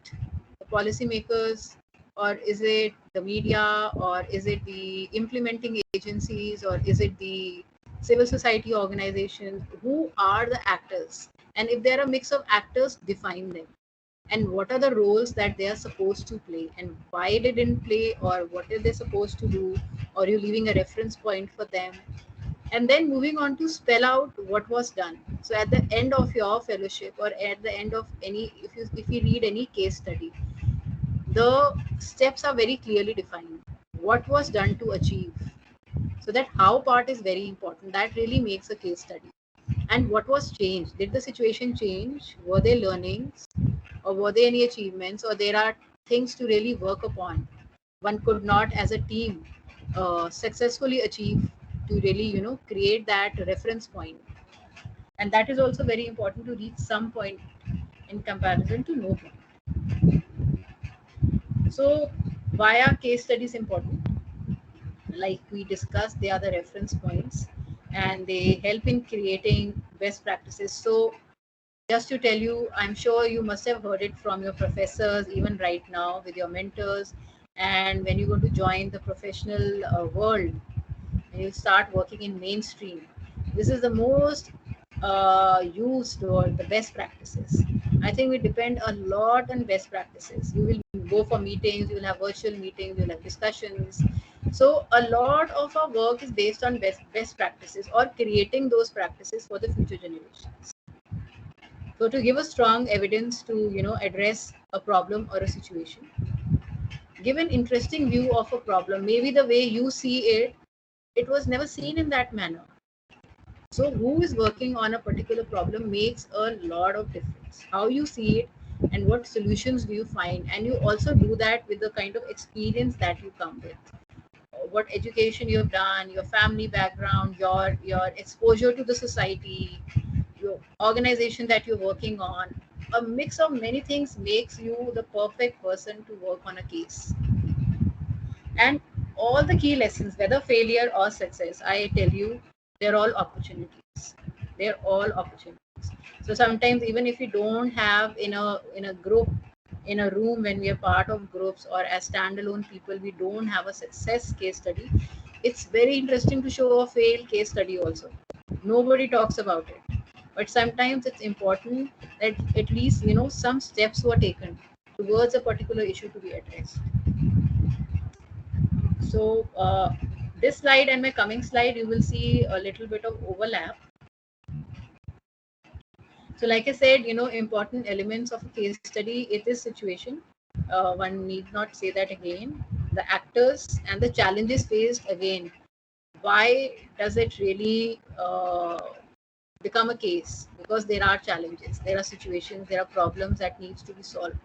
the policymakers, or is it the media, or is it the implementing agencies, or is it the civil society organizations? Who are the actors? And if they're a mix of actors, define them. And what are the roles that they are supposed to play, and why they didn't play, or what are they supposed to do, or you leaving a reference point for them, and then moving on to spell out what was done. So at the end of your fellowship, or at the end of any, if you read any case study, the steps are very clearly defined. What was done to achieve? So that how part is very important. That really makes a case study. And what was changed? Did the situation change? Were there learnings, or were there any achievements, or there are things to really work upon? One could not, as a team, successfully achieve to really, create that reference point. And that is also very important to reach some point in comparison to no point. So, why are case studies important? Like we discussed, they are the reference points and they help in creating best practices. So, just to tell you, I'm sure you must have heard it from your professors, even right now with your mentors. And when you go to join the professional world, and you start working in mainstream, this is the most used or the best practices. I think we depend a lot on best practices. You will go for meetings, you will have virtual meetings, you will have discussions. So a lot of our work is based on best practices, or creating those practices for the future generations. So to give a strong evidence to address a problem or a situation, give an interesting view of a problem. Maybe the way you see it, it was never seen in that manner. So who is working on a particular problem makes a lot of difference. How you see it and what solutions do you find, and you also do that with the kind of experience that you come with. What education you have done, your family background, your exposure to the society, your organization that you're working on. A mix of many things makes you the perfect person to work on a case. And all the key lessons, whether failure or success, I tell you, they're all opportunities. They're all opportunities. So sometimes even if we don't have in a group, in a room, when we are part of groups or as standalone people, we don't have a success case study, it's very interesting to show a failed case study also. Nobody talks about it, but sometimes it's important that at least some steps were taken towards a particular issue to be addressed. So this slide and my coming slide, you will see a little bit of overlap. So like I said, important elements of a case study, it is situation. One need not say that again. The actors and the challenges faced again. Why does it really become a case? Because there are challenges, there are situations, there are problems that needs to be solved.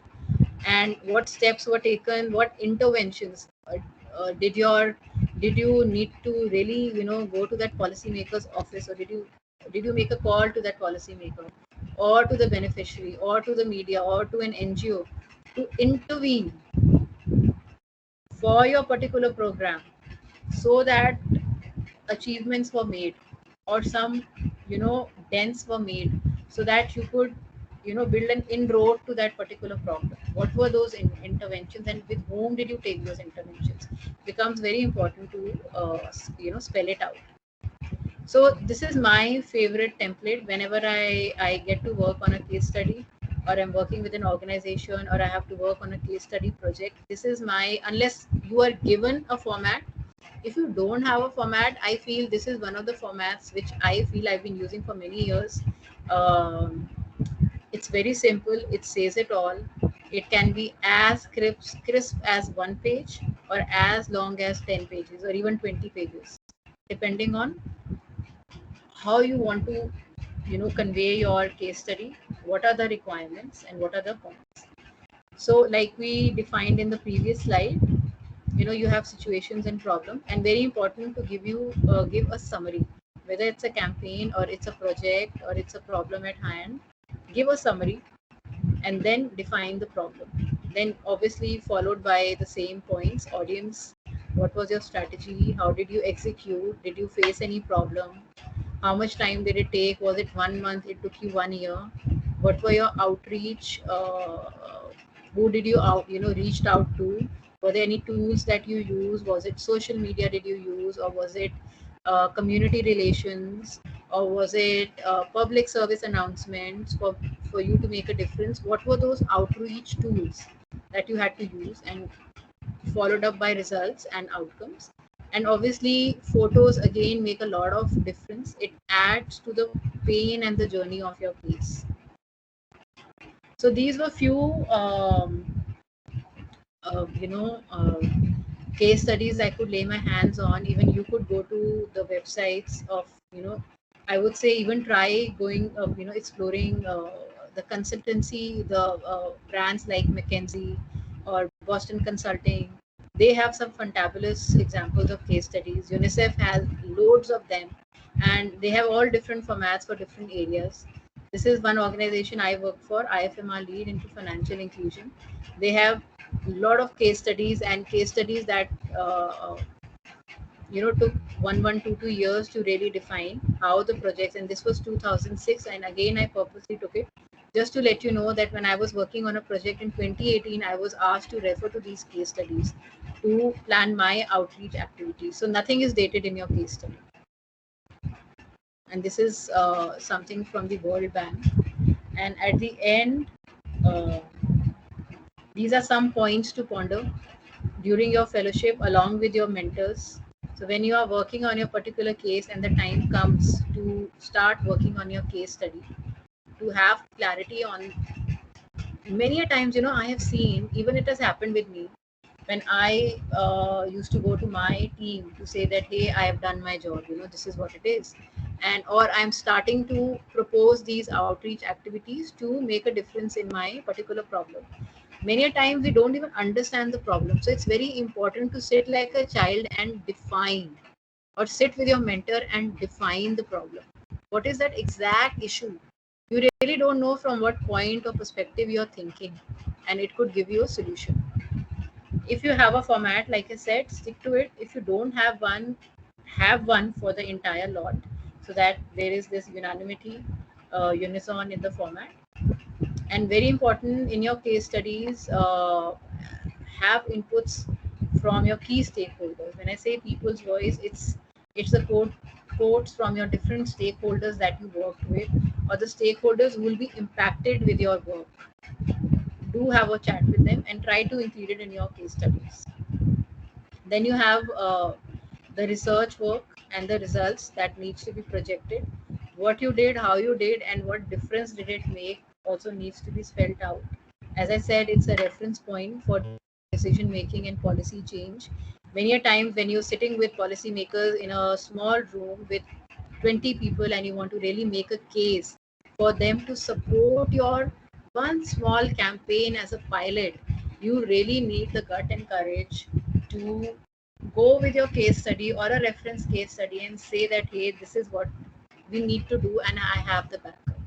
And what steps were taken, what interventions Did you need to really, go to that policymaker's office, or did you make a call to that policymaker, or to the beneficiary, or to the media, or to an NGO to intervene for your particular program, so that achievements were made, or some dents were made, so that you could build an inroad to that particular problem? What were those interventions, and with whom did you take those interventions? Becomes very important to spell it out. So this is my favorite template whenever I get to work on a case study, or I'm working with an organization, or I have to work on a case study project. This is my, unless you are given a format. If you don't have a format, I feel this is one of the formats which I feel I've been using for many years. um, it's very simple, it says it all. It can be as crisp as one page, or as long as 10 pages, or even 20 pages, depending on how you want to convey your case study, what are the requirements, and what are the points. So like we defined in the previous slide, you have situations and problem, and very important to give a summary, whether it's a campaign, or it's a project, or it's a problem at hand. Give a summary, and then define the problem. Then obviously followed by the same points: audience, what was your strategy, how did you execute, did you face any problem, how much time did it take, was it 1 month, it took you 1 year, what were your outreach, who did you reached out to, were there any tools that you use, was it social media did you use, or was it community relations, or was it public service announcements for you to make a difference? What were those outreach tools that you had to use, and followed up by results and outcomes? And obviously photos again make a lot of difference. It adds to the pain and the journey of your case. So these were few uh, you know uh, case studies I could lay my hands on. Even you could go to the websites of, I would say, even try going, exploring the consultancy, the brands like McKinsey or Boston Consulting. They have some fantabulous examples of case studies. UNICEF has loads of them, and they have all different formats for different areas. This is one organization I work for, IFMR Lead into Financial Inclusion. They have a lot of case studies, and case studies that took 2 years to really define how the projects. And this was 2006, and again I purposely took it just to let you know that when I was working on a project in 2018, I was asked to refer to these case studies to plan my outreach activities. So nothing is dated in your case study. And this is something from the World Bank. And at the end, uh, these are some points to ponder during your fellowship along with your mentors. So when you are working on your particular case, and the time comes to start working on your case study, to have clarity on, many a times, I have seen, even it has happened with me, when I used to go to my team to say that, hey, I have done my job, this is what it is. And or I'm starting to propose these outreach activities to make a difference in my particular problem. Many a times we don't even understand the problem. So it's very important to sit like a child and define, or sit with your mentor and define the problem. What is that exact issue? You really don't know from what point or perspective you're thinking, and it could give you a solution. If you have a format, like I said, stick to it. If you don't have one for the entire lot, so that there is this unanimity, unison in the format. And very important in your case studies, have inputs from your key stakeholders. When I say people's voice, it's the quotes from your different stakeholders that you worked with, or the stakeholders who will be impacted with your work. Do have a chat with them and try to include it in your case studies. Then you have the research work and the results that needs to be projected. What you did, how you did, and what difference did it make also needs to be spelled out. As I said, it's a reference point for decision making and policy change. Many a times when you're sitting with policymakers in a small room with 20 people, and you want to really make a case for them to support your one small campaign as a pilot, you really need the gut and courage to Go with your case study or a reference case study and say that, hey, this is what we need to do, and I have the backup.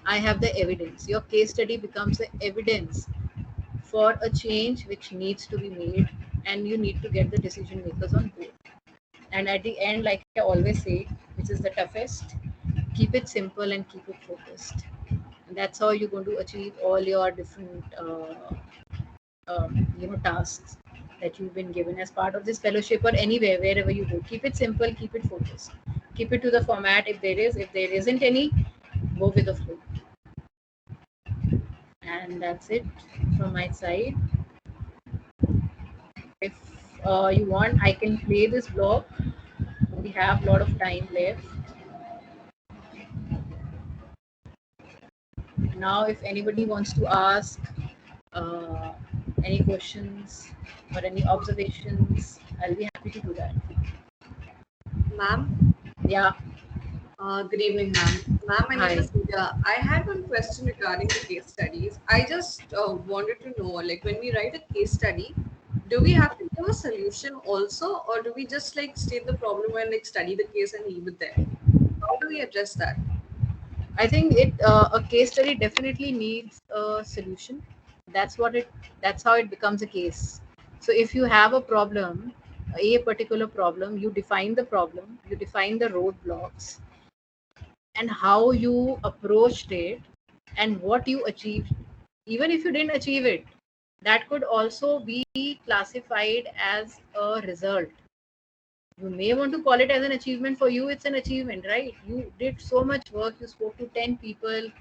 I have the evidence. Your case study becomes the evidence for a change which needs to be made, and you need to get the decision makers on board. And at the end, like I always say, which is the toughest, keep it simple and keep it focused. And that's how you're going to achieve all your different tasks that you've been given as part of this fellowship or anywhere, wherever you go. Keep it simple, keep it focused, keep it to the format. If there isn't any, go with the flow. And that's it from my side. If you want, I can play this blog. We have a lot of time left now. If anybody wants to ask uh, any questions or any observations, I'll be happy to do that. Ma'am, Yeah. good evening, ma'am. Ma'am, my name Hi. is Divya. I had one question regarding the case studies. I just wanted to know, like, when we write a case study, do we have to give a solution also, or do we just like state the problem and like study the case and leave it there? How do we address that? I think a case study definitely needs a solution. That's what it. That's how it becomes a case. So if you have a particular problem, you define the problem, you define the roadblocks, and how you approached it, and what you achieved. Even if you didn't achieve it, that could also be classified as a result. You may want to call it as an achievement. For you, it's an achievement, right? You did so much work, you spoke to 10 people,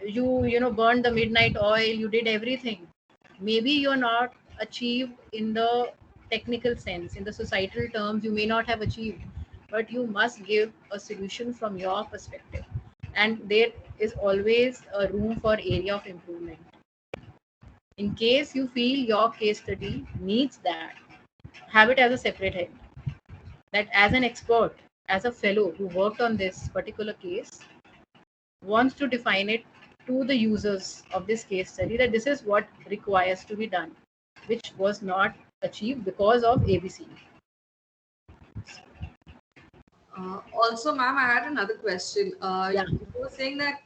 you burned the midnight oil, you did everything. Maybe you're not achieved in the technical sense, in the societal terms you may not have achieved, but you must give a solution from your perspective, and there is always a room for area of improvement. In case you feel your case study needs that, have it as a separate head, that as an expert, as a fellow who worked on this particular case, wants to define it to the users of this case study, that this is what requires to be done, which was not achieved because of ABC. Also, ma'am, I had another question. Yeah. You were saying that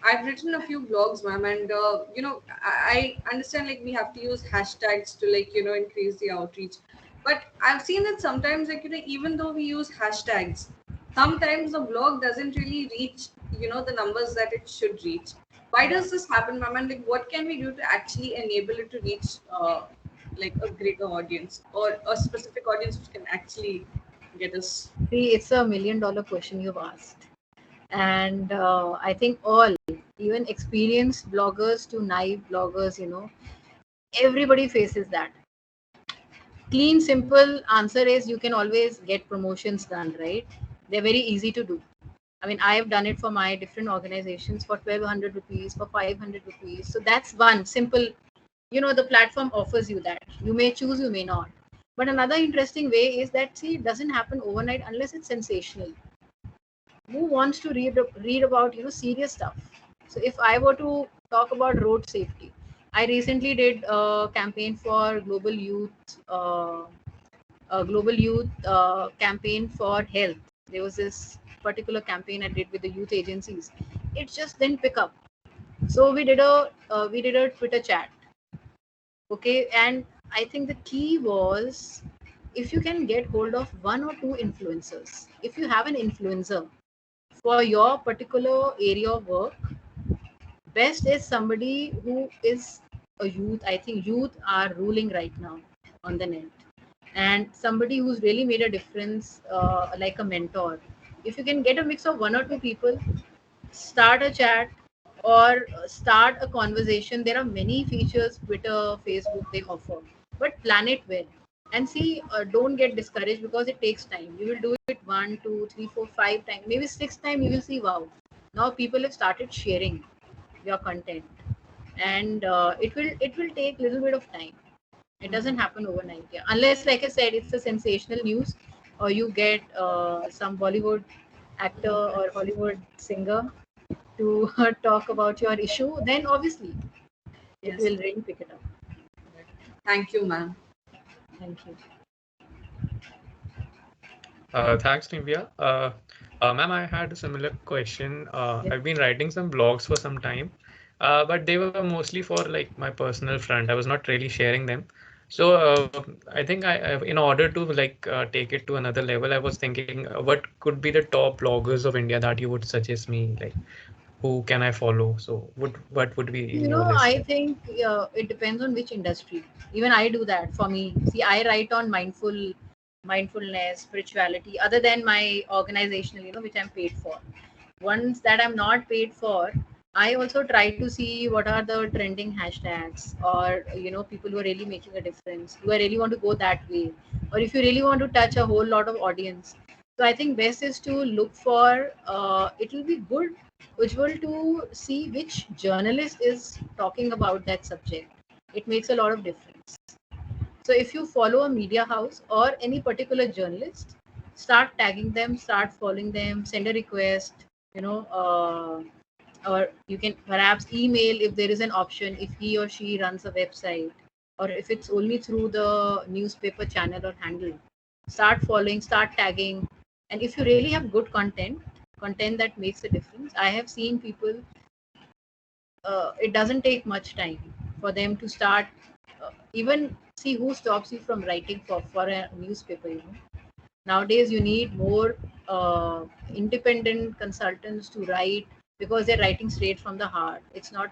I've written a few blogs, ma'am, and I understand like we have to use hashtags to like increase the outreach. But I've seen that sometimes like even though we use hashtags, sometimes the blog doesn't really reach the numbers that it should reach. Why does this happen, ma'am? And like what can we do to actually enable it to reach like a greater audience or a specific audience which can actually get us? See, it's $1 million question you've asked. And I think all, even experienced bloggers to naive bloggers, everybody faces that. Clean, simple answer is you can always get promotions done, right? They're very easy to do. I mean, I have done it for my different organizations for 1200 rupees, for 500 rupees. So that's one simple, the platform offers you that. You may choose, you may not. But another interesting way is that, see, it doesn't happen overnight unless it's sensational. Who wants to read about, serious stuff? So if I were to talk about road safety, I recently did a campaign for global youth campaign for health. There was this particular campaign I did with the youth agencies. It just didn't pick up. So we did a Twitter chat. Okay, and I think the key was, if you can get hold of one or two influencers, if you have an influencer for your particular area of work, best is somebody who is a youth. I think youth are ruling right now on the net, and somebody who's really made a difference, like a mentor. If you can get a mix of one or two people, start a chat or start a conversation. There are many features Twitter, Facebook they offer, but plan it well. And see, don't get discouraged because it takes time. You will do it one, two, three, four, 5 times, maybe sixth time you will see, wow, now people have started sharing your content. And it will take little bit of time. It doesn't happen overnight, yeah, unless, like I said, it's a sensational news, or you get some Bollywood actor or Hollywood singer to talk about your issue, then obviously it Yes. will really pick it up. Thank you, ma'am. Thank you. Thanks, Nivya. Ma'am, I had a similar question. Yes. I've been writing some blogs for some time, but they were mostly for like my personal front. I was not really sharing them. So I think in order to like take it to another level, I was thinking, what could be the top bloggers of India that you would suggest me? Like, who can I follow? So, what would be in You your know, list? I think it depends on which industry. Even I do that for me. See, I write on mindfulness, spirituality, other than my organizational, which I'm paid for. Ones that I'm not paid for, I also try to see what are the trending hashtags, or people who are really making a difference. Do I really want to go that way, or if you really want to touch a whole lot of audience? So I think best is to look for. It will be good, Ujjwal, to see which journalist is talking about that subject. It makes a lot of difference. So if you follow a media house or any particular journalist, start tagging them, start following them, send a request, or you can perhaps email if there is an option, if he or she runs a website, or if it's only through the newspaper channel or handle. Start following, start tagging, and if you really have good content that makes a difference. I have seen people, it doesn't take much time for them to start, even see who stops you from writing for a newspaper. Nowadays you need more independent consultants to write, because they're writing straight from the heart. It's not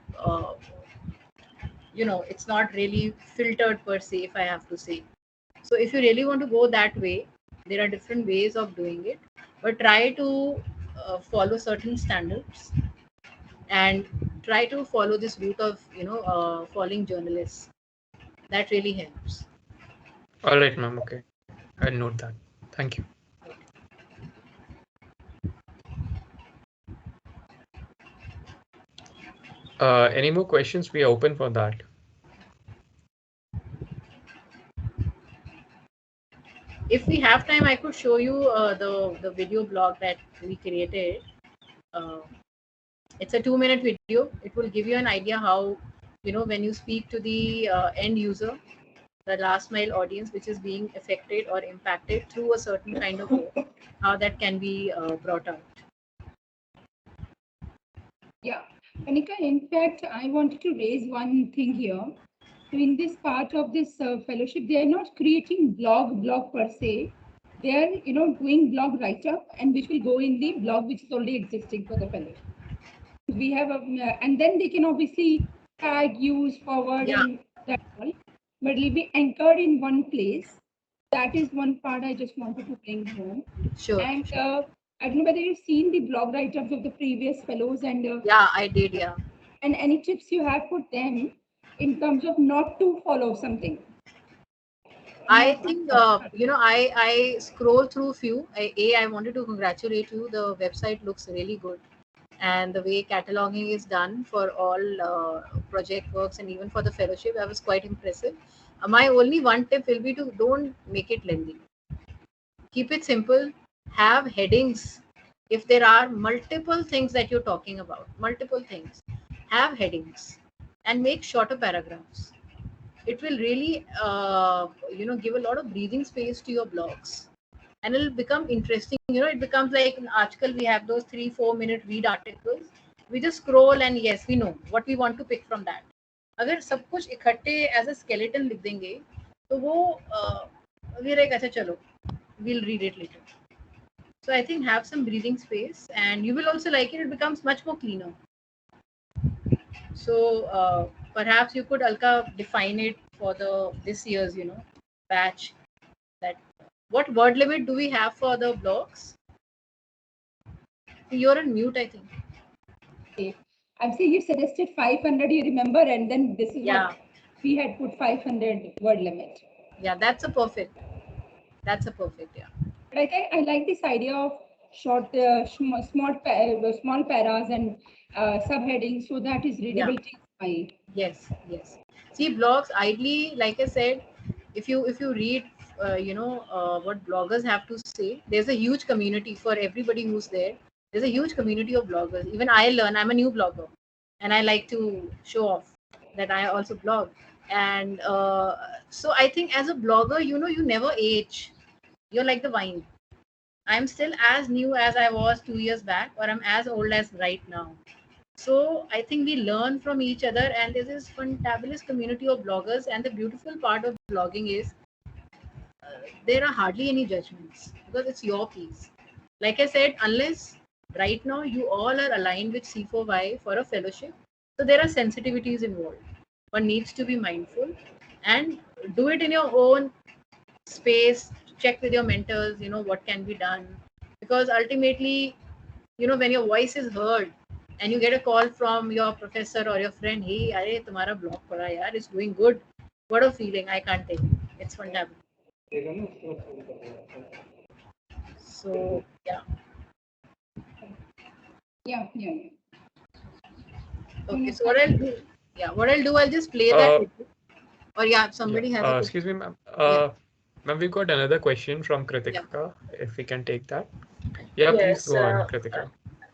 it's not really filtered per se, if I have to say. So if you really want to go that way, there are different ways of doing it, but try to follow certain standards, and try to follow this route of following journalists. That really helps. All right, ma'am. Okay, I'll note that. Thank you. Any more questions? We are open for that. If we have time, I could show you the video blog that we created. uh, it's a 2-minute video. It will give you an idea how, when you speak to the end user, the last mile audience which is being affected or impacted through a certain kind of work, how that can be brought out. Yeah, Kanika, in fact, I wanted to raise one thing here. So in this part of this fellowship, they are not creating blog per se. They are, doing blog write-up, and which will go in the blog which is already existing for the fellowship. We have and then they can obviously tag, use, forward, Yeah, and that all, but it will be anchored in one place. That is one part I just wanted to bring home. sure, And sure. I don't know whether you've seen the blog write-ups of the previous fellows, Yeah, I did. Yeah. and any tips you have for them in terms of not to follow something. I Not think I scroll through few. I wanted to congratulate you. The website looks really good, and the way cataloging is done for all project works and even for the fellowship, that was quite impressive. My only one tip will be to don't make it lengthy. Keep it simple. Have headings. If there are multiple things that you're talking about, multiple things, have headings and make shorter paragraphs. It will really give a lot of breathing space to your blogs, and it'll become interesting. It becomes like in article we have those 3-4 minute read articles. We just scroll, and yes, we know what we want to pick from that. अगर सब कुछ इकट्ठे as a skeleton लिख देंगे तो वो we like अच्छा चलो, we'll read it later. So I think have some breathing space, and you will also like it. It becomes much more cleaner. So perhaps you could, Alka, define it for the this year's batch. That what word limit do we have for the blogs? You're on mute, I think. okay. I'm saying you suggested 500, you remember, and then this is Yeah, what we had put 500 word limit. yeah, that's a perfect. That's a perfect. Yeah. But I think I like this idea of short, small paras and subheadings, so that is Yeah. readability is high. Yes. Yes. See, blogs ideally, like I said, if you read, what bloggers have to say, there's a huge community for everybody who's there. There's a huge community of bloggers. Even I learn. I'm a new blogger, and I like to show off that I also blog. And so I think as a blogger, you never age. You're like the wine. I'm still as new as I was 2 years back, or I'm as old as right now. So I think we learn from each other, and there's this fantabulous community of bloggers. And the beautiful part of blogging is there are hardly any judgments because it's your piece. Like I said, unless right now you all are aligned with C4Y for a fellowship, so there are sensitivities involved. One needs to be mindful and do it in your own space. Check with your mentors, what can be done, because ultimately, when your voice is heard and you get a call from your professor or your friend, hey, अरे तुम्हारा blog पढ़ा यार, it's doing good. What a feeling, I can't tell you. It's fantastic. So yeah. Yeah. Okay. So what I'll do? Yeah. What I'll do? I'll just play that. Uh, Video. Or yeah, if yeah. somebody has a question. Excuse me, ma'am. Yeah. Ma'am, we've got another question from Yeah. Kritika. If we can take that. Yeah, please Yes, go on, Kritika.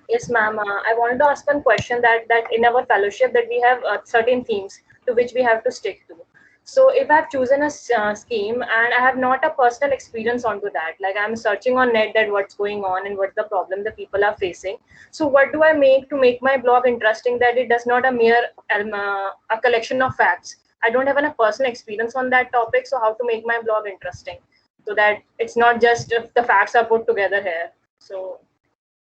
yes, ma'am. I wanted to ask one question that in our fellowship that we have certain themes to which we have to stick to. So if I've chosen a scheme and I have not a personal experience onto that, like I'm searching on net that what's going on and what's the problem the people are facing. So what do I make to make my blog interesting that it does not a mere a collection of facts. I don't have a personal experience on that topic. So how to make my blog interesting so that it's not just if the facts are put together here. So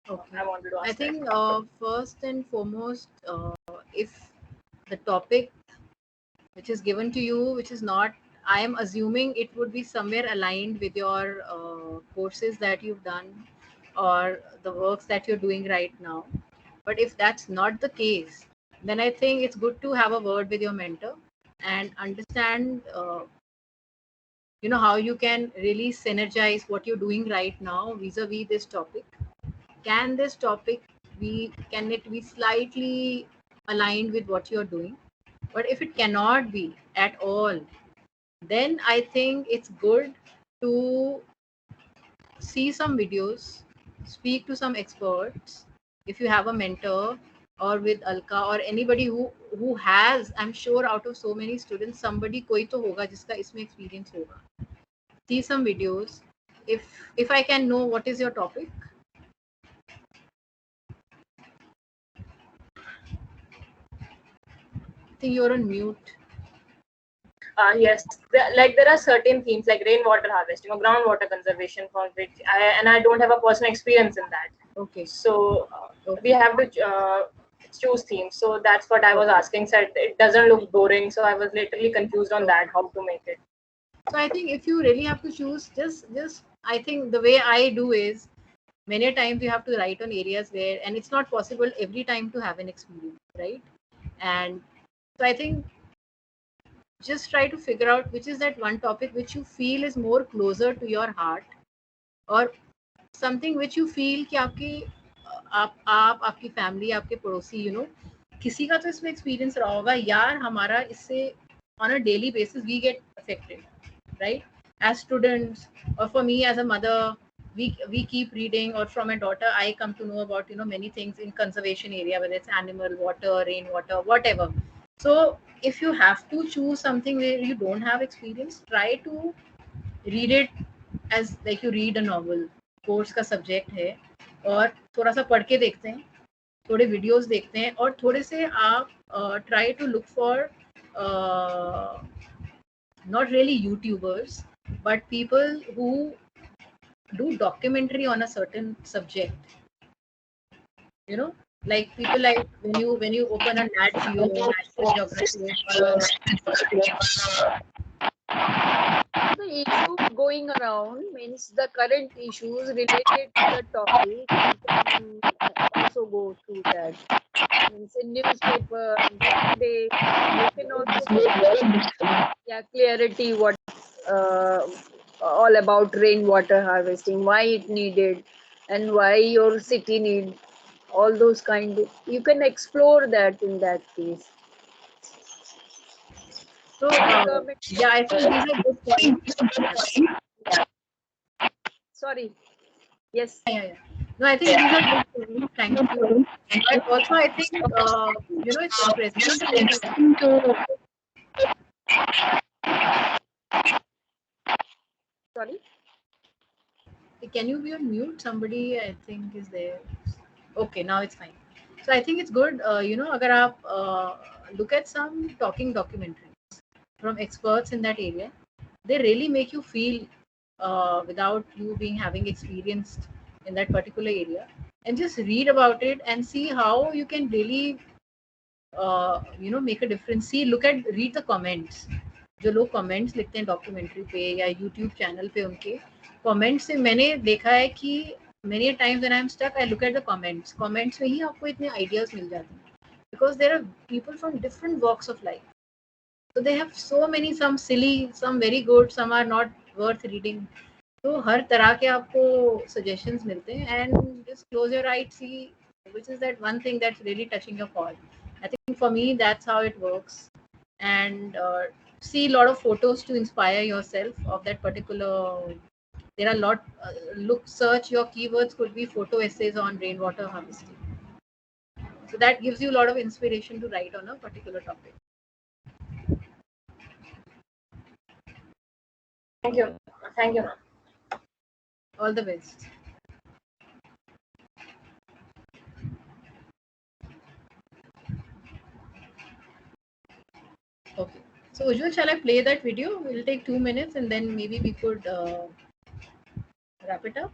Okay. I wanted to I ask think that. first and foremost, if the topic which is given to you, which is not, I am assuming it would be somewhere aligned with your courses that you've done or the works that you're doing right now. But if that's not the case, then I think it's good to have a word with your mentor and understand, how you can really synergize what you're doing right now vis-a-vis this topic. Can this topic can it be slightly aligned with what you're doing? But if it cannot be at all, then I think it's good to see some videos, speak to some experts. If you have a mentor or with Alka or anybody who has, I'm sure out of so many students, somebody कोई तो होगा जिसका इसमें experience होगा. See some videos. If I can know what is your topic. I think you're on mute. Yes, there are certain themes like rainwater harvesting or groundwater conservation for which I don't have a personal experience in that. Okay. So Okay. we have to choose themes. So that's what I was asking. Said it doesn't look boring, so I was literally confused on that how to make it. So I think if you really have to choose, just I think the way I do is many times you have to write on areas where, and it's not possible every time to have an experience, right? And so I think just try to figure out which is that one topic which you feel is more closer to your heart, or something which you feel कि आप आपकी family आपके पड़ोसी किसी का तो इसमें experience रहा होगा यार, हमारा इससे on a daily basis we get affected, right? As students, or for me as a mother, we keep reading, or from my daughter I come to know about many things in conservation area, whether it's animal, water, rainwater, whatever. So if you have to choose something where you don't have experience, try to read it as like you read a novel. Course का subject है और थोड़ा सा पढ़ के देखते हैं, थोड़े वीडियोस देखते हैं, और थोड़े से आप try to look for not really YouTubers, but people who do documentary on a certain subject. Like people like when you open a Nat Geo, National Geographic. The issue going around means the current issues related to the topic. You can also go through that. Means in newspaper, today you can also get clarity what uh, all about rainwater harvesting, why it needed, and why your city need all those kind of. You can explore that in that case. So yeah, I think these are good points. Sorry. Yes. Yeah. No, I think these are good points. Thank you. But also, I think it's interesting to. Sorry. Can you be on mute? Somebody I think is there. Okay, now it's fine. So I think it's good. अगर आप look at some talking documentaries from experts in that area, they really make you feel without you being having experienced in that particular area, and just read about it and see how you can really make a difference. See, look at, read the comments. जो लोग comments लिखते हैं documentary पे या YouTube channel पे, उनके comments से मैंने देखा है कि many times when I'm stuck, I look at the comments. Comments में ही आपको इतने आइडियाज मिल जाते हैं, because there are people from different walks of life. So they have so many, some silly, some very good, some are not worth reading. तो हर तरह के आपको suggestions मिलते हैं, and just close your eyes, see which is that one thing that's really touching your chord. I think for me that's how it works, and see a lot of photos to inspire yourself of that particular. There are a lot. Search your keywords could be photo essays on rainwater harvesting. So that gives you a lot of inspiration to write on a particular topic. Thank you. Thank you, ma'am. All the best. Okay. So Ujjwal, shall I play that video? It will take 2 minutes, and then maybe we could wrap it up.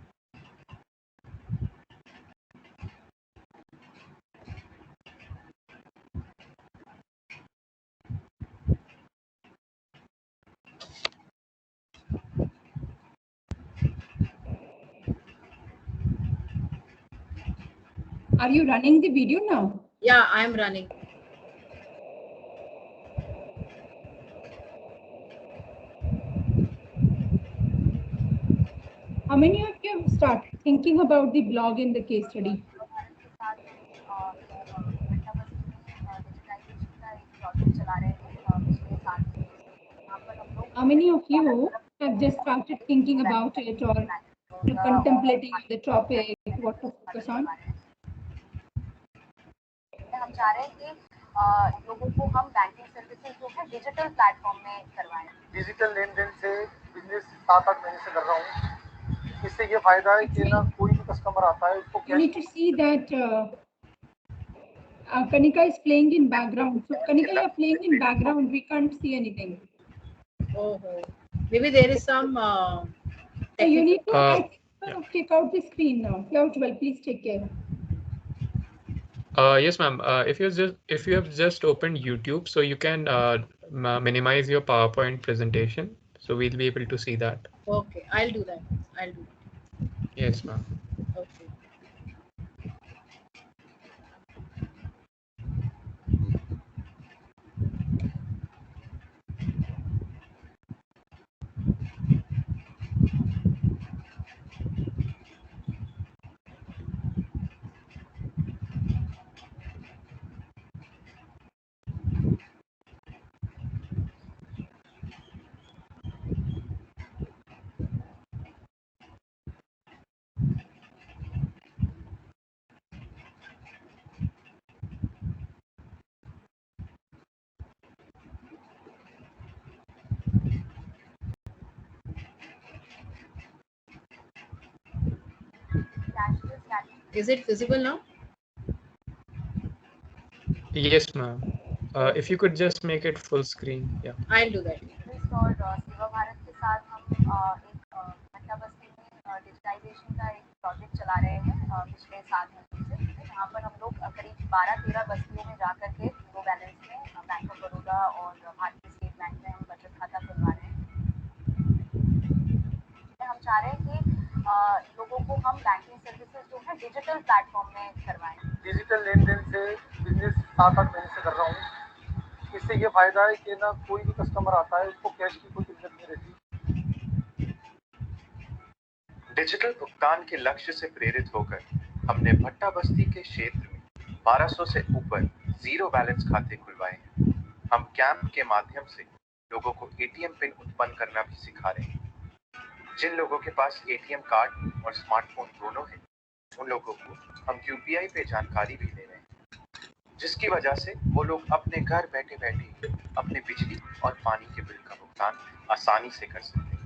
Are you running the video now? Yeah, I'm running. How many of you have started thinking about the blog in the case study? How many of you have just started thinking about it or contemplating the topic, what to focus on? हम चाह रहे हैं कि लोगों को हम banking services जो है डिजिटल प्लेटफॉर्म में करवाएं। डिजिटल लेन देन से बिजनेस 7-8 महीने से कर रहा हूँ। इससे ये फायदा है कि ना कोई भी कस्टमर आता है उसको You need to see that Kanika is playing in background. So Kanika, you're playing in background. We can't see anything. Oh, maybe there is some. So you need to take out the screen now. Well, please take care. Yes, ma'am. If you have just opened YouTube, so you can minimize your PowerPoint presentation, so we'll be able to see that. Okay, I'll do that. Yes, ma'am. Okay. Is it visible now? Yes, ma'am. If you could just make it full screen, yeah. I'll do that. और सेवा भारत के साथ हम एक घंटा बस्ती में digitisation का एक प्रोजेक्ट चला रहे हैं पिछले 7 महीने से, जहाँ पर हम लोग करीब 12-13 बस्तियों में जाकर के लो बैलेंस में बैंक ऑफ बड़ौदा और भारतीय स्टेट बैंक में हम बचत खाता खुलवा रहे हैं। हम चाह रहे हैं कि लोगों को हम बैंकिंग सर्विसेज जो है डिजिटल प्लेटफॉर्म में करवाएं। डिजिटल लेन देन से बिजनेस 7-8 महीने से कर रहा हूँ। इससे ये फायदा है कि ना कोई भी कस्टमर आता है उसको कैश की कोई दिक्कत नहीं रहती। डिजिटल भुगतान के लक्ष्य से प्रेरित होकर हमने भट्टा बस्ती के क्षेत्र में 1200 से ऊपर जीरो बैलेंस खाते खुलवाए हैं। हम कैंप के माध्यम से लोगों को एटीएम पिन उत्पन्न करना भी सिखा रहे हैं। जिन लोगों के पास एटीएम कार्ड और स्मार्टफोन दोनों है, उन लोगों को हम यूपीआई पे जानकारी भी दे रहे हैं, जिसकी वजह से वो लोग अपने घर बैठे बैठे अपने बिजली और पानी के बिल का भुगतान आसानी से कर सकते हैं।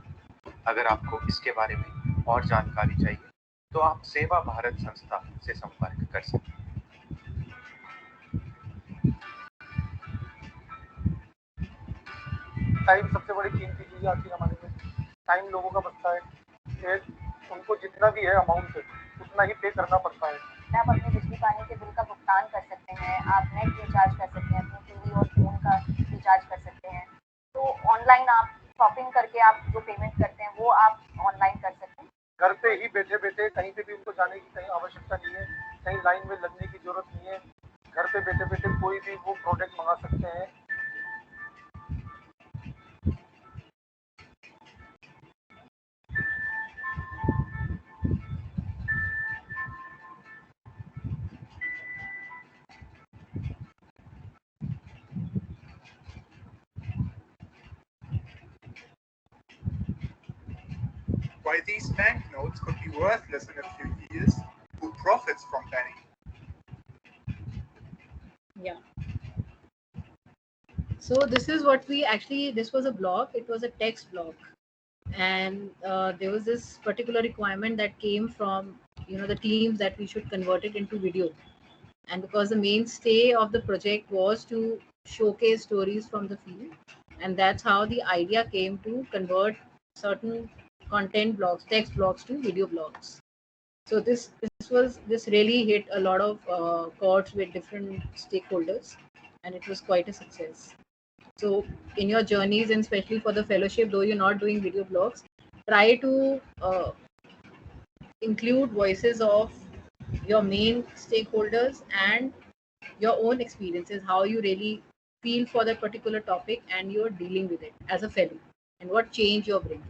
अगर आपको इसके बारे में और जानकारी चाहिए तो आप सेवा भारत संस्था से संपर्क कर सकते हैं। टाइम सबसे बड़ी कीमती चीज है आज के जमाने में। टाइम लोगों का बचता है, उनको जितना भी है अमाउंट उतना ही पे करना पड़ता है। आप अपने बिजली पानी के बिल का भुगतान कर सकते हैं, आप नेट रिचार्ज कर सकते हैं, अपने टीवी और फोन का रिचार्ज कर सकते हैं। तो ऑनलाइन आप शॉपिंग करके आप जो पेमेंट करते हैं वो आप ऑनलाइन कर सकते हैं। घर पे ही बैठे बैठे कहीं पे भी उनको जाने की कहीं आवश्यकता नहीं है, कहीं लाइन में लगने की जरूरत नहीं है। घर पे बैठे बैठे कोई भी वो प्रोडक्ट मंगा सकते हैं। Why these banknotes could be worthless in a few years, who profits from penny? Yeah. So this is what we actually, this was a blog, it was a text blog. And there was this particular requirement that came from, the teams that we should convert it into video. And because the mainstay of the project was to showcase stories from the field. And that's how the idea came to convert certain content blogs, text blogs to video blogs. So this really hit a lot of chords with different stakeholders, and it was quite a success. So in your journeys, and especially for the fellowship, though you're not doing video blogs, try to include voices of your main stakeholders and your own experiences, how you really feel for that particular topic and you're dealing with it as a fellow, and what change you're bringing.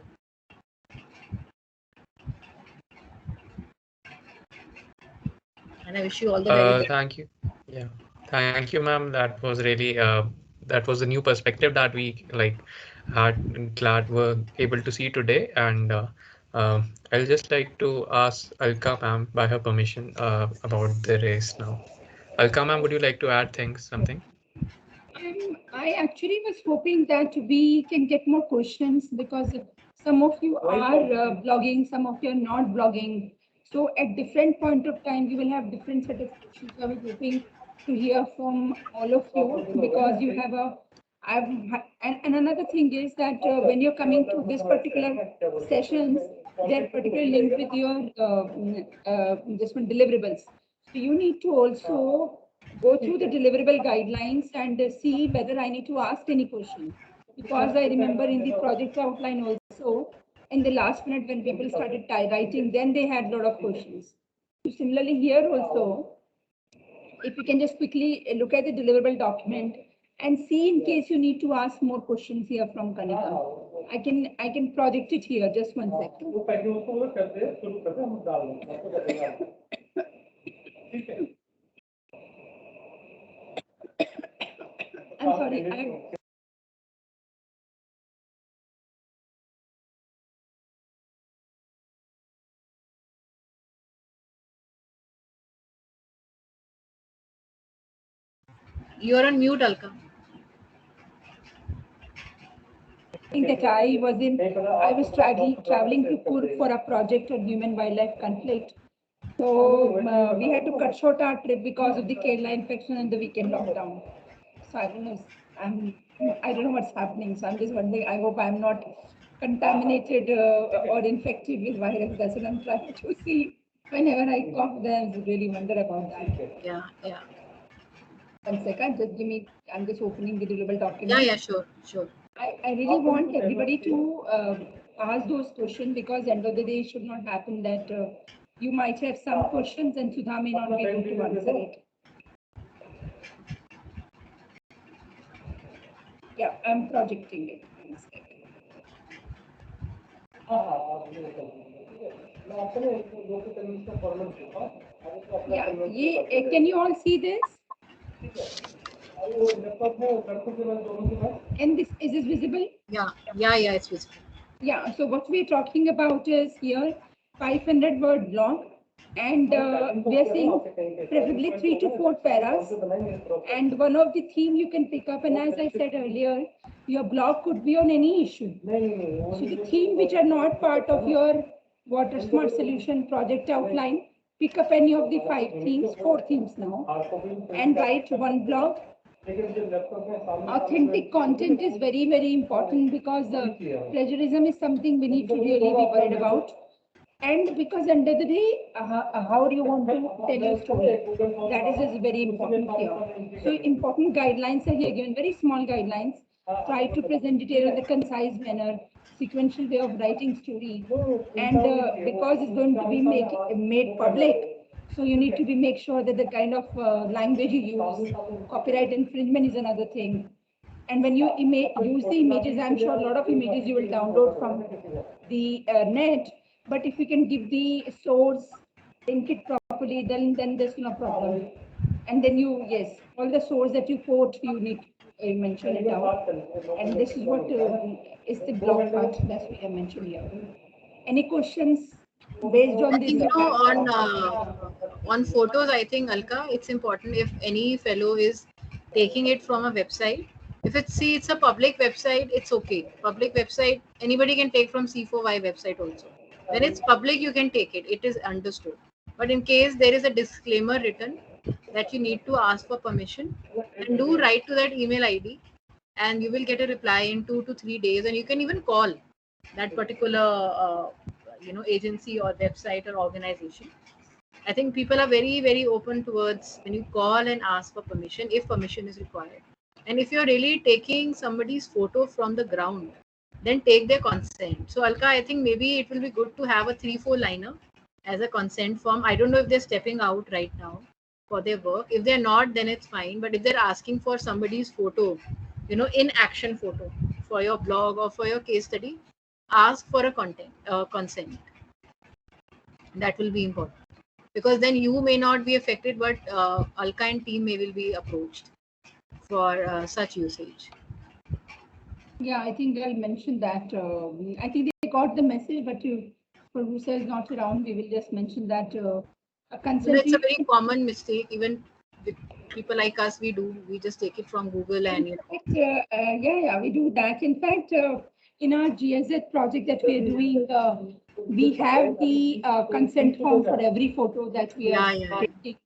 And I wish you all the very best. Thank you. Yeah, thank you, ma'am. That was really that was a new perspective that we had glad were able to see today. And I'll just like to ask Alka ma'am, by her permission, about the race now. Alka ma'am, would you like to add something? I actually was hoping that we can get more questions because some of you are blogging, some of you are not blogging. So at different point of time, we will have different set of questions. So I was hoping to hear from all of you because you have and another thing is that when you're coming to this particular sessions, they're particularly linked with your this one deliverables. So you need to also go through the deliverable guidelines and see whether I need to ask any question. Because I remember in the project outline also, in the last minute when people started writing, then they had a lot of questions. So similarly here also, if you can just quickly look at the deliverable document and see in case you need to ask more questions here from Kanika. I can project it here, just one second. I'm sorry. You're on mute, Alka. That I was traveling to Kurg for a project on human wildlife conflict. So we had to cut short our trip because of the Kerala infection and the weekend lockdown. So I don't know. I don't know what's happening. So I'm just wondering. I hope I'm not contaminated or infected with virus. That's what I'm trying to see. Whenever I cough, then I really wonder about that. Yeah. 1 second. Just give me. I'm just opening the deliverable document. Yeah. Sure. I really want everybody to ask those questions because end of the day it should not happen that you might have some questions and Sudha may not be able to answer it. Yeah, I'm projecting it. Yeah, can you all see this? And is this visible? Yeah, it's visible. Yeah, so what we're talking about is here 500 word blog, and we are saying preferably 3 to 4 paras, and one of the theme you can pick up, and as I said earlier, your blog could be on any issue. So the theme which are not part of your water smart solution project outline. Pick up any of the 5 themes, 4 themes now, and write one blog. Authentic content is very, very important because plagiarism is something we need to really be worried about. And because under the day, how do you want to tell your story? That is very important here. So important guidelines are here given, very small guidelines. Try to present it in a concise manner, sequential way of writing story. And because it's going to be made public, so you need to be make sure that the kind of language you use, copyright infringement is another thing. And when you use the images, I'm sure a lot of images you will download from the net. But if you can give the source, link it properly, then there's no problem. And then you, yes, all the source that you quote, you need to mention it out. And this is what is the blog part that we have mentioned here. Any questions based on I this? think, on photos, I think, Alka, it's important if any fellow is taking it from a website. If it's a public website, it's okay. Public website, anybody can take from C4Y website also. When it's public, you can take it. It is understood. But in case there is a disclaimer written that you need to ask for permission, and do write to that email ID, and you will get a reply in 2 to 3 days, and you can even call that particular agency or website or organization. I think people are very, very open towards when you call and ask for permission, if permission is required. And if you're really taking somebody's photo from the ground, then take their consent. So, Alka, I think maybe it will be good to have a 3-4 liner as a consent form. I don't know if they're stepping out right now for their work. If they're not, then it's fine. But if they're asking for somebody's photo, in action photo for your blog or for your case study, ask for a consent. That will be important, because then you may not be affected, but Alka and team may will be approached for such usage. Yeah, I think I'll mention that. I think they got the message, but for Rusa is not around, we will just mention that consent. It's a very common mistake. Even with people like us, we just take it from Google and yeah, we do that. In fact, in our GSZ project that we are doing, we have the consent form for every photo that we are taking.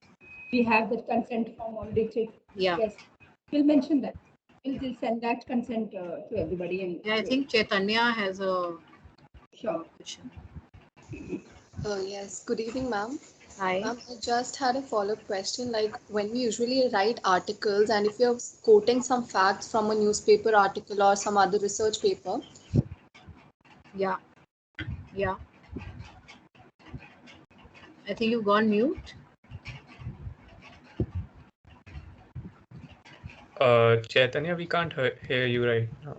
We have the consent form already. Yeah. Yes, we'll mention that. We'll send that consent to everybody. And yeah, I think Chaitanya has a question. Yes, good evening, ma'am. Hi. I just had a follow-up question. Like when we usually write articles, and if you're quoting some facts from a newspaper article or some other research paper. Yeah. I think you've gone mute. Chaitanya, we can't hear you right now.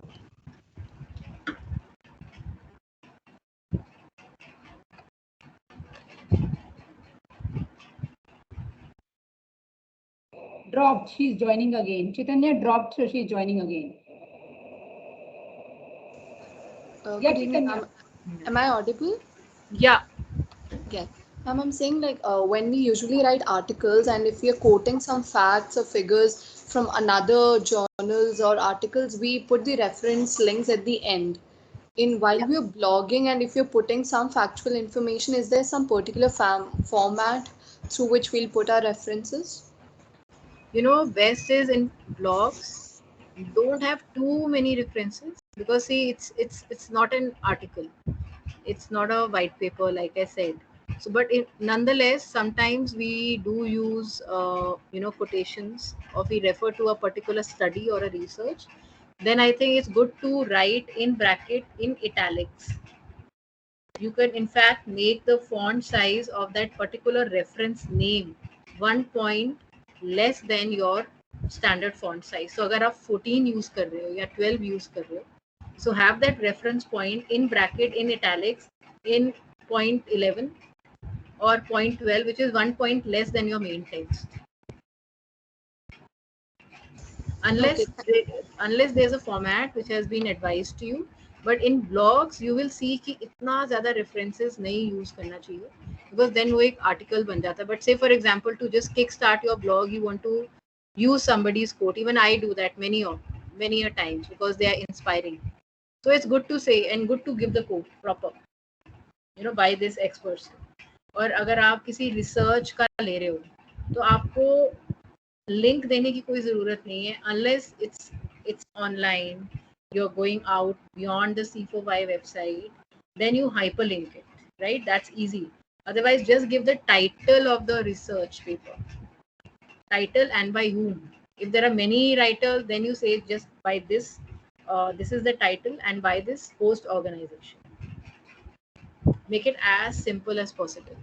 Dropped. She's joining again. Chaitanya dropped, so she's joining again. Yeah, good evening, ma'am. Am I audible? Yeah. Yeah. Ma'am, I'm saying like when we usually write articles, and if we are quoting some facts or figures from another journals or articles, we put the reference links at the end. While we are blogging, and if you're putting some factual information, is there some particular format through which we'll put our references? Best is in blogs, don't have too many references, because see, it's not an article, it's not a white paper, like I said. So but nonetheless, sometimes we do use quotations, or we refer to a particular study or a research. Then I think it's good to write in bracket in italics. You can in fact make the font size of that particular reference name 1 point less than your standard font size. So अगर आप 14 use कर रहे हो या 12 use कर रहे हो, so have that reference point in bracket in italics in point 11 or point 12, which is 1 point less than your main text. Unless there's a format which has been advised to you. But in blogs you will see कि इतना ज़्यादा references नहीं use करना चाहिए, because then वो एक article बन जाता है. But say for example, to just kickstart your blog, you want to use somebody's quote. Even I do that many a times, because they are inspiring. So it's good to say and good to give the quote proper. by this X person. और अगर आप किसी research का ले रहे हो तो आपको लिंक देने की कोई ज़रूरत नहीं है, unless it's online, you're going out beyond the C45 website, then you hyperlink it, right? That's easy. Otherwise, just give the title of the research paper, title and by whom. If there are many writers, then you say just by this, this is the title and by this host organization. Make it as simple as possible,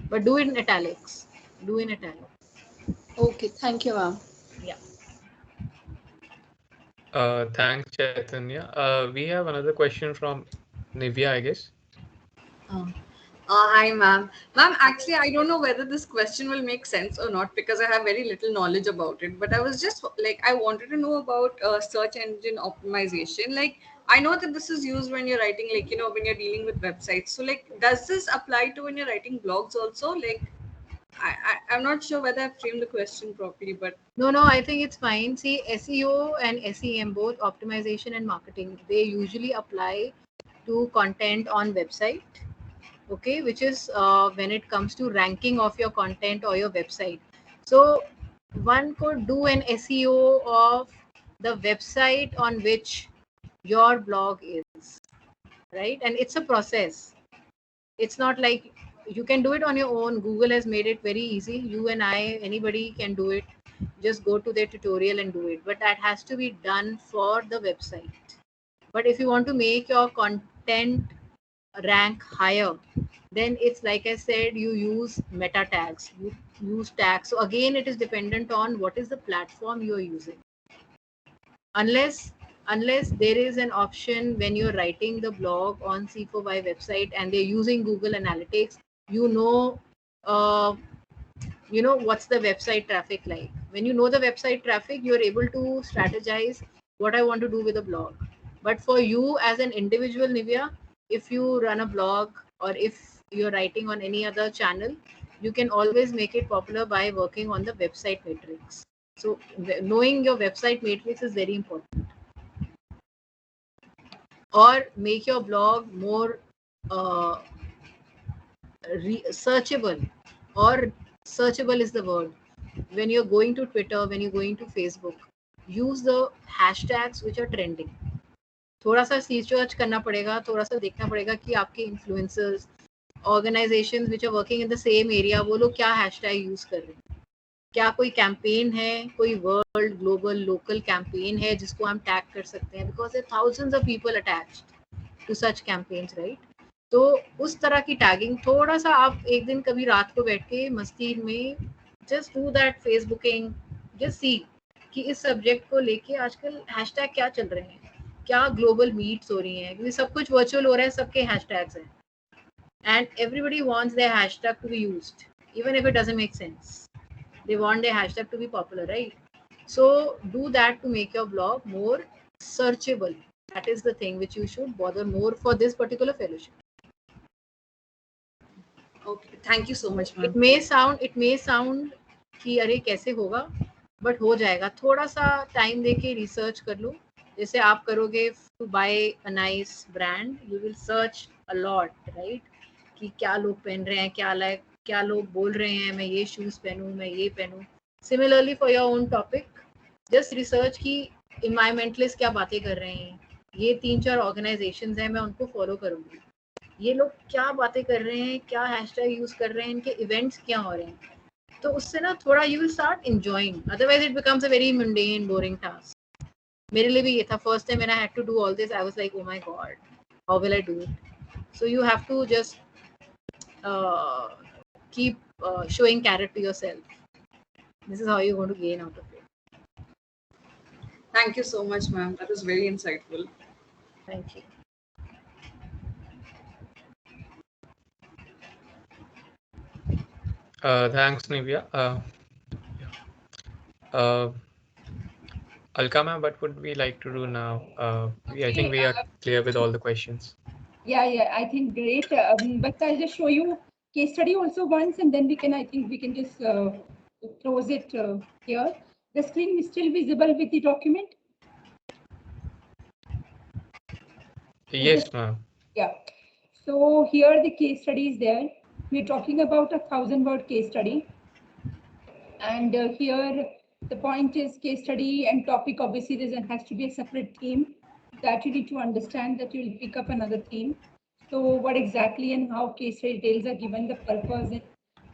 but do it in italics. Do in italics. Okay, thank you, ma'am. Yeah. Thanks, Chaitanya. We have another question from Nivya, I guess. Hi, ma'am. Ma'am, actually, I don't know whether this question will make sense or not because I have very little knowledge about it. But I was just like, I wanted to know about search engine optimization. Like, I know that this is used when you're writing, like, when you're dealing with websites. So, like, does this apply to when you're writing blogs also? Like, I'm not sure whether I've framed the question properly, but No, I think it's fine. See, SEO and SEM, both optimization and marketing, they usually apply to content on website, okay, which is when it comes to ranking of your content or your website. So one could do an SEO of the website on which your blog is, right? And it's a process. It's not like you can do it on your own. Google has made it very easy. You and I, anybody can do it. Just go to their tutorial and do it. But that has to be done for the website. But if you want to make your content rank higher, then it's like I said, you use meta tags, you use tags. So again, it is dependent on what is the platform you are using. Unless there is an option when you're writing the blog on C4Y website and they're using Google Analytics, uh, what's the website traffic like. When you know the website traffic, you're able to strategize what I want to do with a blog. But for you as an individual, Nivya, if you run a blog or if you're writing on any other channel, you can always make it popular by working on the website matrix. So knowing your website matrix is very important. Or make your blog more uh, searchable, or searchable is the word. When you're going to Twitter, when you're going to Facebook, use the hashtags which are trending. थोड़ा सा research करना पड़ेगा, थोड़ा सा देखना पड़ेगा कि आपके influencers, organisations which are working in the same area, वो लोग क्या हैशटैग यूज कर रहे हैं. क्या कोई कैंपेन है, कोई वर्ल्ड ग्लोबल लोकल कैंपेन है जिसको हम टैग कर सकते हैं, because there thousands of people attached to such campaigns, right. तो उस तरह की टैगिंग थोड़ा सा आप एक दिन कभी रात को बैठ के मस्ती में just do that facebooking, just see कि इस सब्जेक्ट को लेके आजकल हैशटैग क्या चल रहे हैं, क्या ग्लोबल मीट्स हो रही हैं, क्योंकि सब कुछ वर्चुअल हो रहा है, सबके हैशटैग्स हैं, and everybody wants their hashtag to be used even if it doesn't make sense. They want their hashtag to be popular, right? So do that to make your blog more searchable. That is the thing which you should bother more for this particular fellowship. okay. Thank you so much, ma'am. It may sound कि अरे कैसे होगा, but हो जाएगा. थोड़ा सा time देके research कर लो. जैसे आप करोगे to buy a nice brand, you will search a lot, right? कि क्या लोग पहन रहे हैं, क्या लोग बोल रहे हैं, मैं ये शूज पहनूं, मैं ये पहनूं. Similarly for your own topic, just research कि इन्वायरमेंटलिस्ट क्या बातें कर रहे हैं, ये 3-4 ऑर्गेनाइजेशंस हैं, मैं उनको फॉलो करूंगी, ये लोग क्या बातें कर रहे हैं, क्या हैशटैग यूज कर रहे हैं, इनके इवेंट्स क्या हो रहे हैं. तो उससे ना थोड़ा you will start enjoying, otherwise it becomes a very mundane boring task. मेरे लिए भी ये था. First time when I had to do all this, I was like, oh my God, how will I do it. So you have to just keep showing carrot to yourself. This is how you're going to gain out of it. Thank you so much, ma'am. That was very insightful. Thank you. Thanks, Nivya. Alka ma'am, what would we like to do now? I think we are clear with all the questions. Yeah, I think great. But I'll just show you case study also once, and then I think we can just close it here. The screen is still visible with the document? Yes, ma'am. Yeah. So here the case study is there. We're talking about a 1,000-word case study. And here the point is case study and topic. Obviously, there has to be a separate theme that you need to understand that you'll pick up another theme. So what exactly and how case study details are given, the purpose and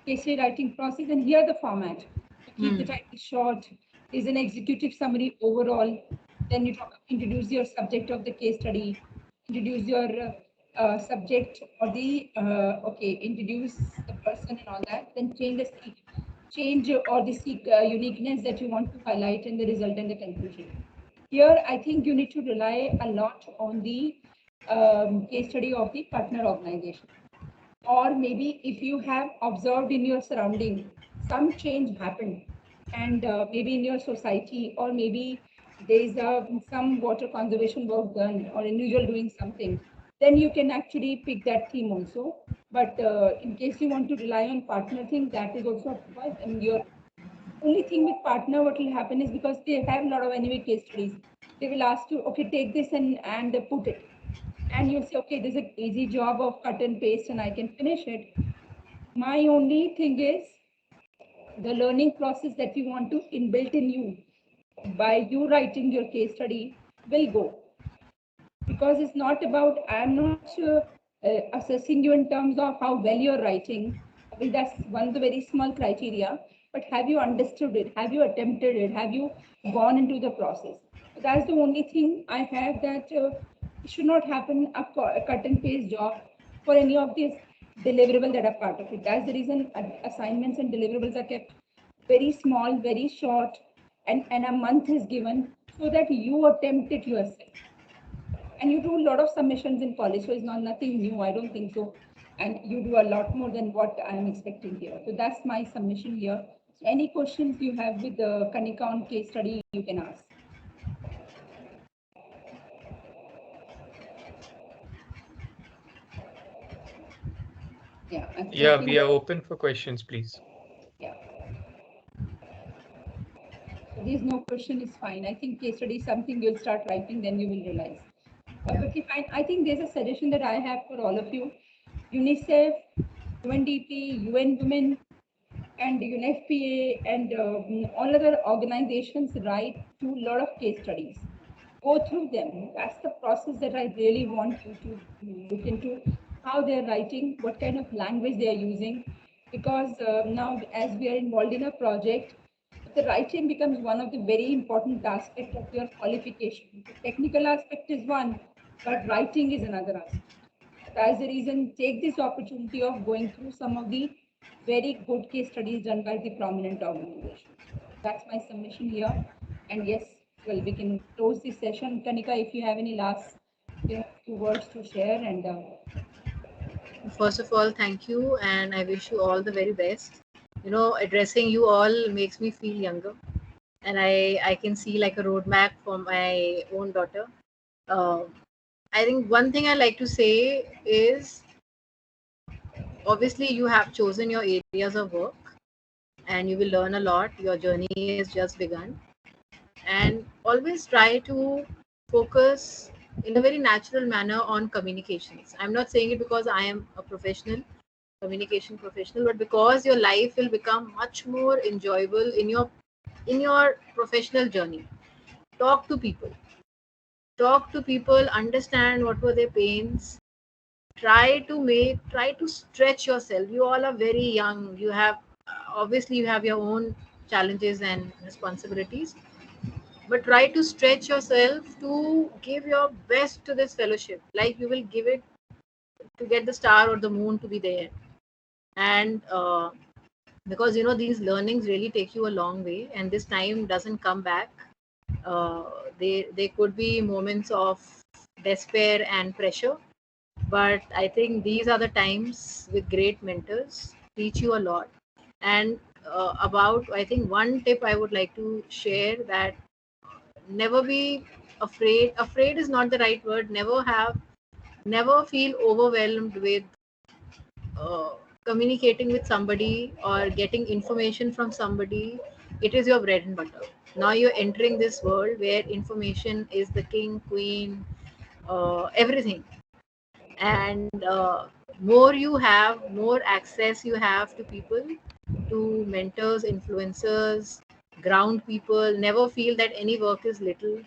case study writing process, and here the format. You keep the title short. There's an executive summary overall. Then you introduce your subject of the case study, introduce your subject or the introduce the person and all that. Then change or the uniqueness that you want to highlight in the result and the conclusion. Here, I think you need to rely a lot on the case study of the partner organization. Or maybe if you have observed in your surrounding, some change happened, and maybe in your society, or maybe there is some water conservation work done, or individual doing something, then you can actually pick that theme also. But in case you want to rely on partner thing, that is also otherwise. And your only thing with partner, what will happen is because they have a lot of anyway case studies, they will ask you, okay, take this and put it. And you'll say, okay, this is an easy job of cut and paste and I can finish it. My only thing is the learning process that you want to inbuilt in you by you writing your case study will go. Because it's not about, I'm not assessing you in terms of how well you're writing. I mean, that's one of the very small criteria. But have you understood it? Have you attempted it? Have you gone into the process? So that's the only thing I have, that it should not happen a cut and paste job for any of these deliverable that are part of it. That's the reason assignments and deliverables are kept very small, very short, and a month is given so that you attempt it yourself. And you do a lot of submissions in college, so it's not nothing new, I don't think so. And you do a lot more than what I'm expecting here. So that's my submission here. So any questions you have with the Kanika on case study, you can ask. Yeah. Yeah, we are open for questions, please. Yeah. So there's no question is fine. I think case study is something you'll start writing, then you will realize. Perfectly fine. I think there's a suggestion that I have for all of you. UNICEF, UNDP, UN Women, and UNFPA and all other organizations write to a lot of case studies. Go through them. That's the process that I really want you to look into, how they're writing, what kind of language they are using. Because now, as we are involved in a project, the writing becomes one of the very important aspect of your qualification. The technical aspect is one, but writing is another aspect. That's the reason, take this opportunity of going through some of the very good case studies done by the prominent organizations. That's my submission here. And yes, well, we can close this session. Kanika, if you have any last, few words to share. And First of all, thank you, and I wish you all the very best. Addressing you all makes me feel younger, and I can see like a roadmap for my own daughter. Uh, I think one thing I like to say is, obviously, you have chosen your areas of work, and you will learn a lot. Your journey is just begun, and always try to focus in a very natural manner on communications. I'm not saying it because I am a professional communication professional, but because your life will become much more enjoyable in your professional journey. Talk to people, understand what were their pains. Try to stretch yourself. You all are very young. You have, obviously, you have your own challenges and responsibilities, but try to stretch yourself to give your best to this fellowship, like you will give it to get the star or the moon to be there. And because these learnings really take you a long way, and this time doesn't come back. uh, they could be moments of despair and pressure, but I think these are the times with great mentors teach you a lot. And about, I think one tip I would like to share, that never be afraid is not the right word. Never feel overwhelmed with uh, communicating with somebody or getting information from somebody. It is your bread and butter. Now you're entering this world where information is the king, queen, everything. And more you have, more access you have to people, to mentors, influencers, ground people. Never feel that any work is little.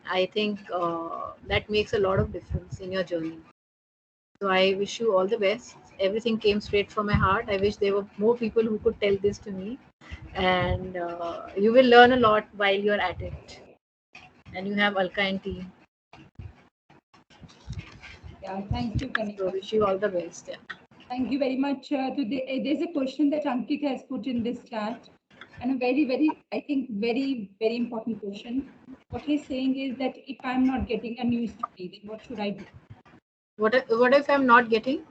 I think that makes a lot of difference in your journey. So I wish you all the best. Everything came straight from my heart. I wish there were more people who could tell this to me. And you will learn a lot while you're at it. And you have Alka and team. Yeah, thank you, So Kanika. wish you all the best. Yeah. Thank you very much. There's a question that Ankit has put in this chat, and a very, very, I think, very, very important question. What he's saying is that if I'm not getting a new story, then what should I do? What if I'm not getting?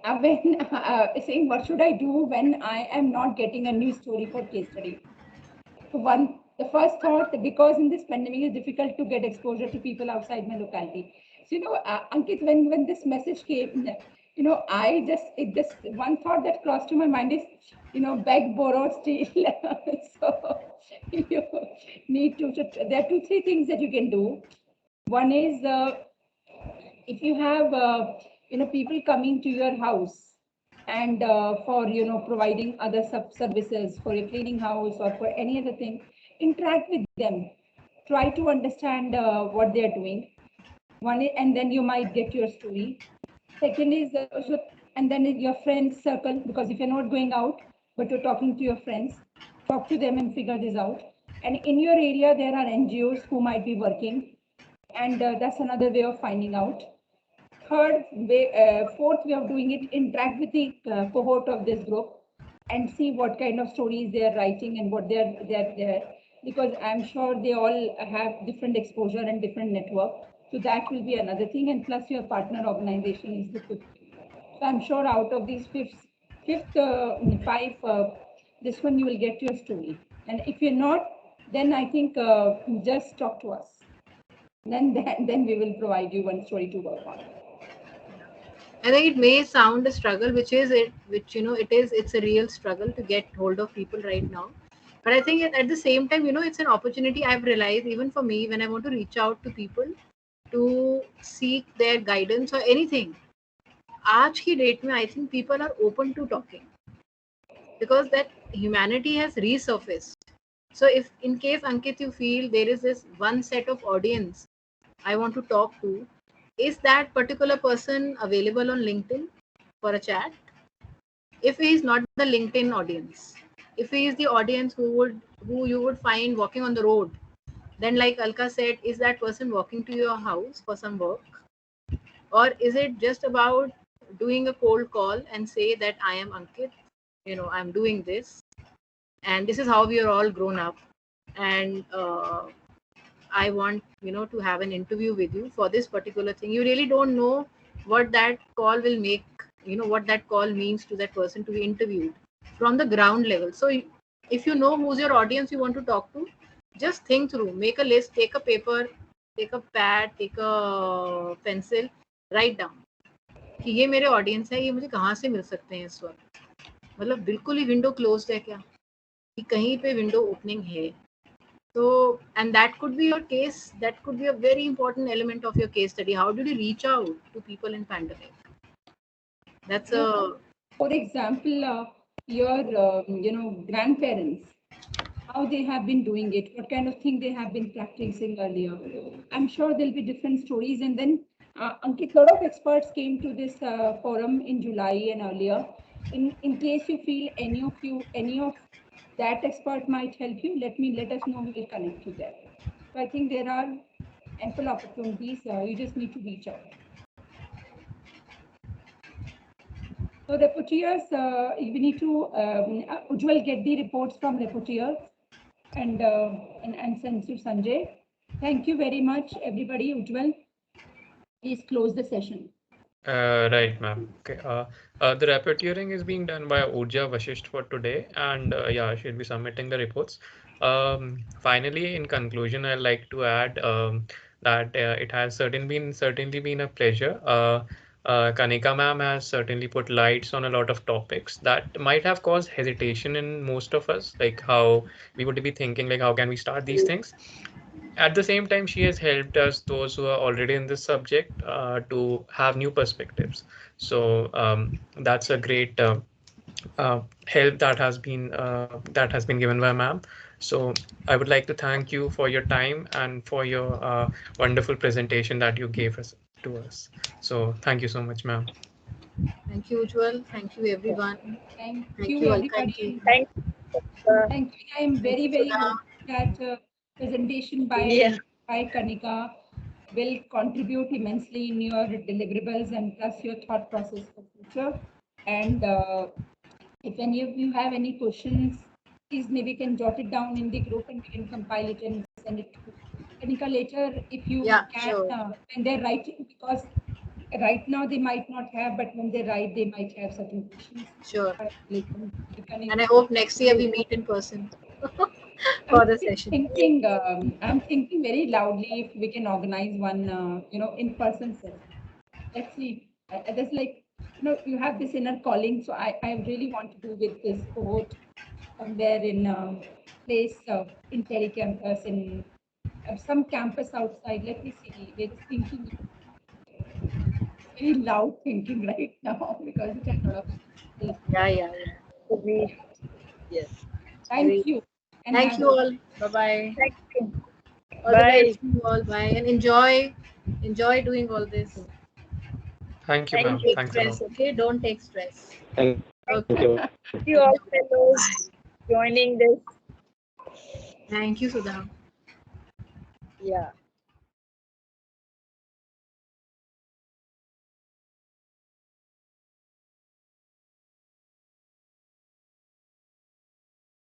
When saying what should I do when I am not getting a new story for case study? So the first thought, because in this pandemic it's difficult to get exposure to people outside my locality. So Ankit, when this message came, I just one thought that crossed to my mind is, beg, borrow, steal. So you need to. So there are two, three things that you can do. One is if you have people coming to your house and for providing other services for your cleaning house or for any other thing, interact with them, try to understand what they are doing. And then you might get your story. Second is and then in your friends circle, because if you're not going out but you're talking to your friends, talk to them and figure this out. And in your area there are NGOs who might be working, and that's another way of finding out. Fourth way of doing it, interact with the cohort of this group and see what kind of stories they are writing and what they're because I'm sure they all have different exposure and different network. So that will be another thing. And plus your partner organization is the fifth. So I'm sure out of these five, this one you will get your story. And if you're not, then I think just talk to us. Then we will provide you one story to work on. I think it may sound a struggle, which it is. It's a real struggle to get hold of people right now. But I think at the same time, it's an opportunity. I've realized even for me when I want to reach out to people to seek their guidance or anything. आज की date में I think people are open to talking because that humanity has resurfaced. So if in case Ankit you feel there is this one set of audience I want to talk to, is that particular person available on LinkedIn for a chat? If he is not the LinkedIn audience, if he is the audience who you would find walking on the road, then like Alka said, is that person walking to your house for some work? Or is it just about doing a cold call and say that I am Ankit, I'm doing this, and this is how we are all grown up, and I want to have an interview with you for this particular thing. You really don't know what that call will make, what that call means to that person to be interviewed from the ground level. So if you know who's your audience you want to talk to, just think through, make a list, take a paper, take a pad, take a pencil, write down कि ये मेरे audience है, ये मुझे कहाँ से मिल सकते हैं इस वक्त, मतलब बिल्कुल ही विंडो क्लोज्ड है क्या, कि कहीं पे विंडो ओपनिंग है. So, and that could be your case. That could be a very important element of your case study. How did you reach out to people in pandemic? That's For example, your grandparents, how they have been doing it, what kind of thing they have been practicing earlier. I'm sure there'll be different stories. And then Ankit, a lot of experts came to this forum in July and earlier. In case you feel any of that expert might help you, let us know. We will connect you there. So I think there are ample opportunities. You just need to reach out. So reporters, we need to Ujjwal get the reports from reporters and send to Sanjay. Thank you very much, everybody. Ujjwal, please close the session. Right, ma'am. Okay. The rapporteuring is being done by Urja Vashisht for today, and yeah, she'll be submitting the reports. Finally, in conclusion, I'd like to add that it has certainly been a pleasure. Kanika ma'am has certainly put lights on a lot of topics that might have caused hesitation in most of us, like how we would be thinking, like how can we start these things. at the same time, she has helped us, those who are already in this subject, to have new perspectives. So that's a great help that has been given by ma'am. So I would like to thank you for your time and for your wonderful presentation that you gave us to us. So thank you so much, ma'am. Thank you, Ujjwal. Thank you, everyone. Thank Thank you, you, Alkani. everybody. Thank Thank you. I am Thank very, you, very Sudha. hopeful that presentation yeah. by Kanika will contribute immensely in your deliverables and plus your thought process for future. And if any of you have any questions, please maybe can jot it down in the group and we can compile it and send it to Kanika later if you Yeah, can sure. when they're writing, because right now they might not have, but when they write, they might have certain questions. Sure. Like, depending. And I hope next year we meet in person I'm for the still session. thinking. I'm thinking very loudly if we can organize one, in-person session. Let's see. There's like, you have this inner calling, so I really want to do with this cohort somewhere in place in Terry campus in some campus outside. Let me see. We're just thinking very loud thinking right now because it has a lot of people. Yeah, yeah, yeah. We, yes. Thank Great. you and Thank have you all. Bye bye. Thank you. All the Bye. best to you all. Bye. And enjoy doing all this. Thank you, Thank Don't ma'am. you. take Thanks a lot. stress, okay? Don't take stress. Thank Okay. you Thank all you. fellows joining this. Thank you, Sudha. Yeah.